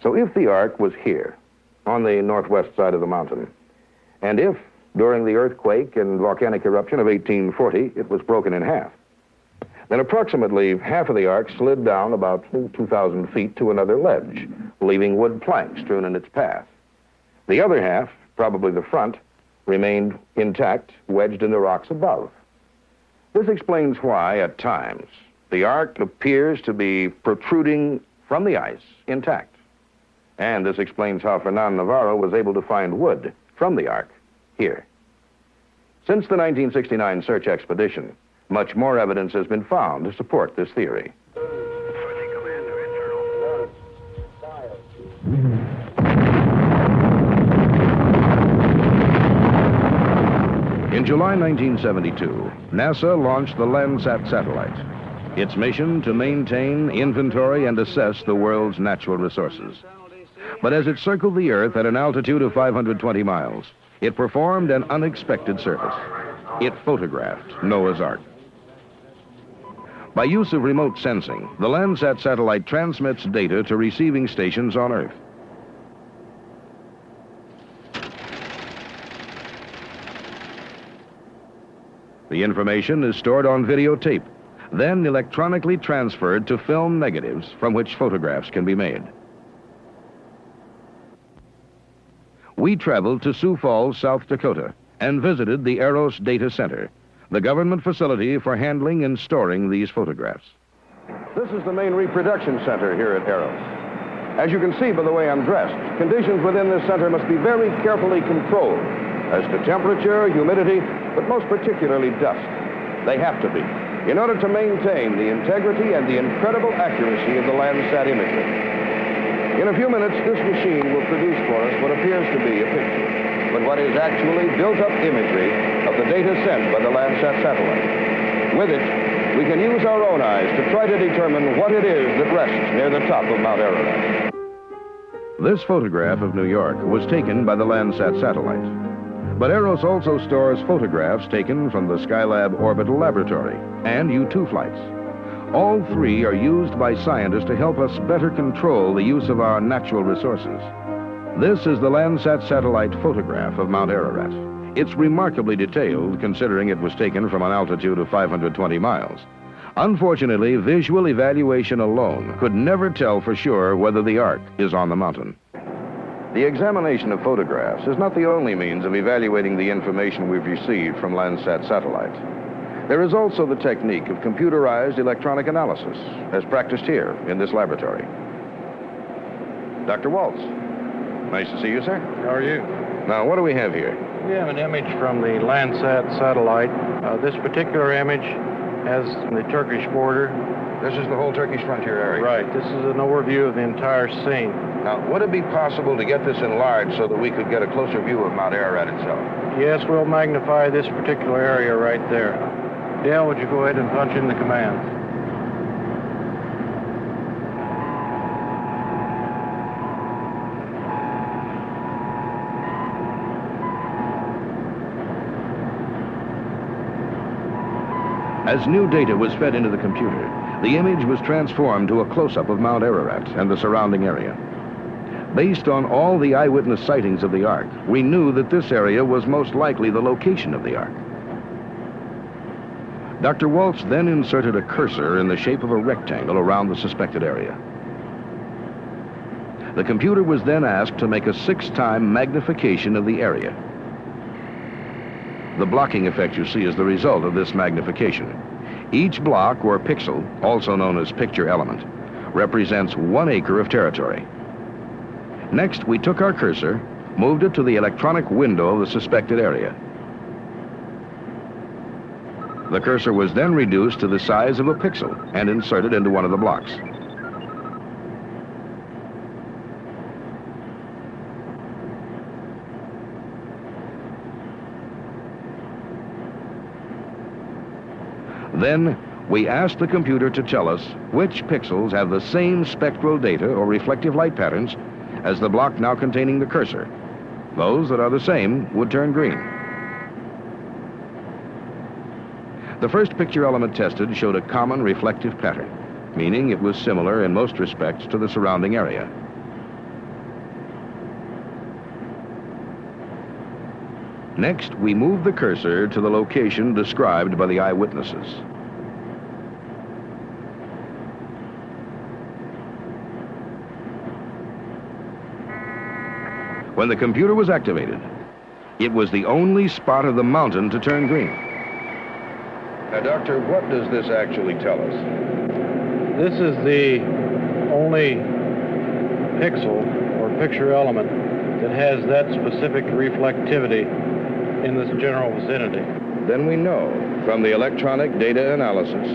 So if the Ark was here, on the northwest side of the mountain, and if, during the earthquake and volcanic eruption of 1840, it was broken in half, then approximately half of the Ark slid down about 2,000 feet to another ledge, leaving wood planks strewn in its path. The other half, probably the front, remained intact, wedged in the rocks above. This explains why, at times, the Ark appears to be protruding from the ice intact. And this explains how Fernand Navarro was able to find wood from the Ark here. Since the 1969 search expedition, much more evidence has been found to support this theory. In July 1972, NASA launched the Landsat satellite. Its mission to maintain, inventory, and assess the world's natural resources. But as it circled the Earth at an altitude of 520 miles, it performed an unexpected service. It photographed Noah's Ark. By use of remote sensing, the Landsat satellite transmits data to receiving stations on Earth. The information is stored on videotape, then electronically transferred to film negatives from which photographs can be made. We traveled to Sioux Falls, South Dakota, and visited the Eros Data Center, the government facility for handling and storing these photographs. This is the main reproduction center here at Eros. As you can see by the way I'm dressed, conditions within this center must be very carefully controlled as to temperature, humidity, but most particularly dust. They have to be, in order to maintain the integrity and the incredible accuracy of the Landsat imagery. In a few minutes, this machine will produce for us what appears to be a picture, but what is actually built-up imagery of the data sent by the Landsat satellite. With it, we can use our own eyes to try to determine what it is that rests near the top of Mount Ararat. This photograph of New York was taken by the Landsat satellite. But Eros also stores photographs taken from the Skylab Orbital Laboratory and U-2 flights. All three are used by scientists to help us better control the use of our natural resources. This is the Landsat satellite photograph of Mount Ararat. It's remarkably detailed, considering it was taken from an altitude of 520 miles. Unfortunately, visual evaluation alone could never tell for sure whether the Ark is on the mountain. The examination of photographs is not the only means of evaluating the information we've received from Landsat satellite. There is also the technique of computerized electronic analysis, as practiced here in this laboratory. Dr. Waltz, nice to see you, sir. How are you? Now, what do we have here? We have an image from the Landsat satellite. This particular image has the Turkish border. This is the whole Turkish frontier area? Right. This is an overview of the entire scene. Now, would it be possible to get this enlarged so that we could get a closer view of Mount Ararat itself? Yes, we'll magnify this particular area right there. Dale, would you go ahead and punch in the commands? As new data was fed into the computer, the image was transformed to a close-up of Mount Ararat and the surrounding area. Based on all the eyewitness sightings of the Ark, we knew that this area was most likely the location of the Ark. Dr. Waltz then inserted a cursor in the shape of a rectangle around the suspected area. The computer was then asked to make a 6-time magnification of the area. The blocking effect you see is the result of this magnification. Each block or pixel, also known as picture element, represents 1 acre of territory. Next, we took our cursor, moved it to the electronic window of the suspected area. The cursor was then reduced to the size of a pixel and inserted into one of the blocks. Then, we asked the computer to tell us which pixels have the same spectral data or reflective light patterns as the block now containing the cursor. Those that are the same would turn green. The first picture element tested showed a common reflective pattern, meaning it was similar in most respects to the surrounding area. Next, we moved the cursor to the location described by the eyewitnesses. When the computer was activated, it was the only spot of the mountain to turn green. Now, Doctor, what does this actually tell us? This is the only pixel or picture element that has that specific reflectivity in this general vicinity. Then we know from the electronic data analysis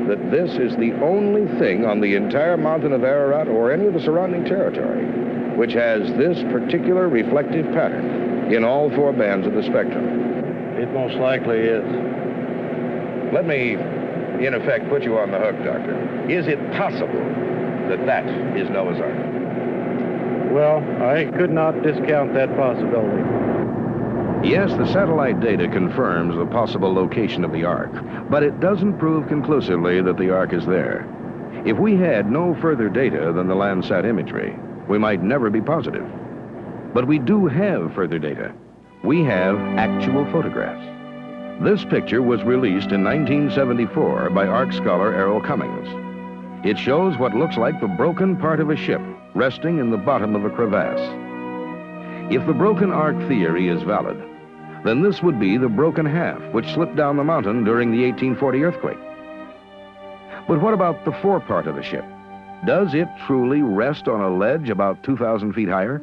that this is the only thing on the entire mountain of Ararat or any of the surrounding territory which has this particular reflective pattern in all 4 bands of the spectrum. It most likely is. Let me, in effect, put you on the hook, Doctor. Is it possible that that is Noah's Ark? Well, I could not discount that possibility. Yes, the satellite data confirms the possible location of the Ark, but it doesn't prove conclusively that the Ark is there. If we had no further data than the Landsat imagery, we might never be positive. But we do have further data. We have actual photographs. This picture was released in 1974 by Ark scholar Errol Cummings. It shows what looks like the broken part of a ship resting in the bottom of a crevasse. If the broken ark theory is valid, then this would be the broken half which slipped down the mountain during the 1840 earthquake. But what about the forepart of the ship? Does it truly rest on a ledge about 2,000 feet higher?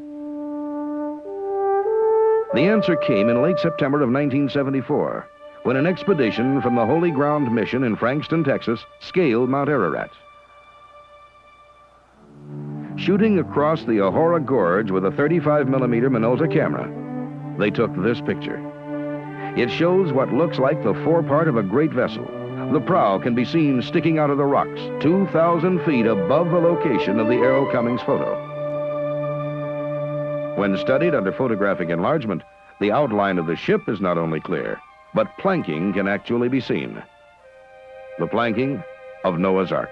The answer came in late September of 1974, when an expedition from the Holy Ground Mission in Frankston, Texas, scaled Mount Ararat. Shooting across the Ahora Gorge with a 35mm Minolta camera, they took this picture. It shows what looks like the forepart of a great vessel. The prow can be seen sticking out of the rocks, 2,000 feet above the location of the Errol Cummings photo. When studied under photographic enlargement, the outline of the ship is not only clear, but planking can actually be seen. The planking of Noah's Ark.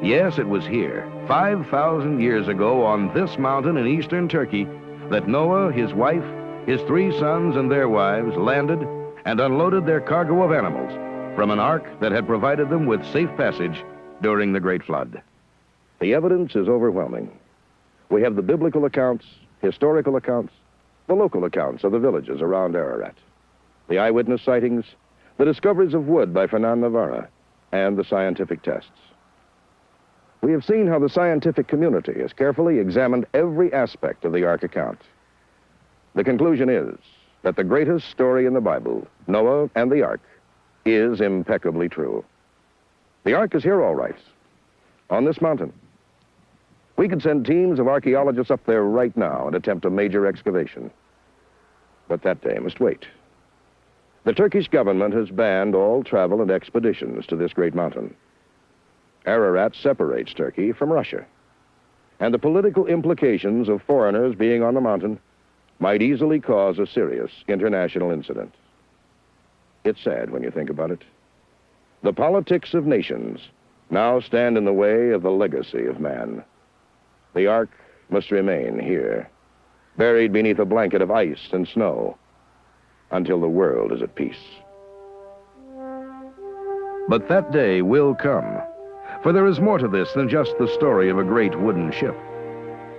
Yes, it was here, 5,000 years ago on this mountain in eastern Turkey, that Noah, his wife, his 3 sons and their wives landed and unloaded their cargo of animals from an ark that had provided them with safe passage during the Great Flood. The evidence is overwhelming. We have the biblical accounts, historical accounts, the local accounts of the villages around Ararat, the eyewitness sightings, the discoveries of wood by Fernand Navarra, and the scientific tests. We have seen how the scientific community has carefully examined every aspect of the Ark account. The conclusion is that the greatest story in the Bible, Noah and the Ark, is impeccably true. The Ark is here all right, on this mountain. We could send teams of archaeologists up there right now and attempt a major excavation. But that day must wait. The Turkish government has banned all travel and expeditions to this great mountain. Ararat separates Turkey from Russia, and the political implications of foreigners being on the mountain might easily cause a serious international incident. It's sad when you think about it. The politics of nations now stand in the way of the legacy of man. The Ark must remain here, buried beneath a blanket of ice and snow, until the world is at peace. But that day will come. For there is more to this than just the story of a great wooden ship.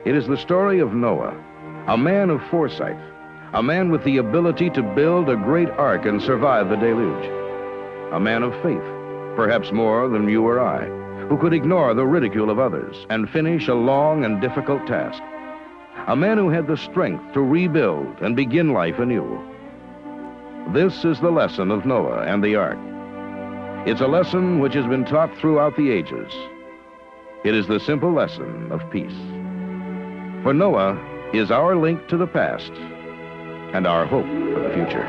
It is the story of Noah, a man of foresight, a man with the ability to build a great ark and survive the deluge, a man of faith, perhaps more than you or I, who could ignore the ridicule of others and finish a long and difficult task, a man who had the strength to rebuild and begin life anew. This is the lesson of Noah and the Ark. It's a lesson which has been taught throughout the ages. It is the simple lesson of peace. For Noah is our link to the past and our hope for the future.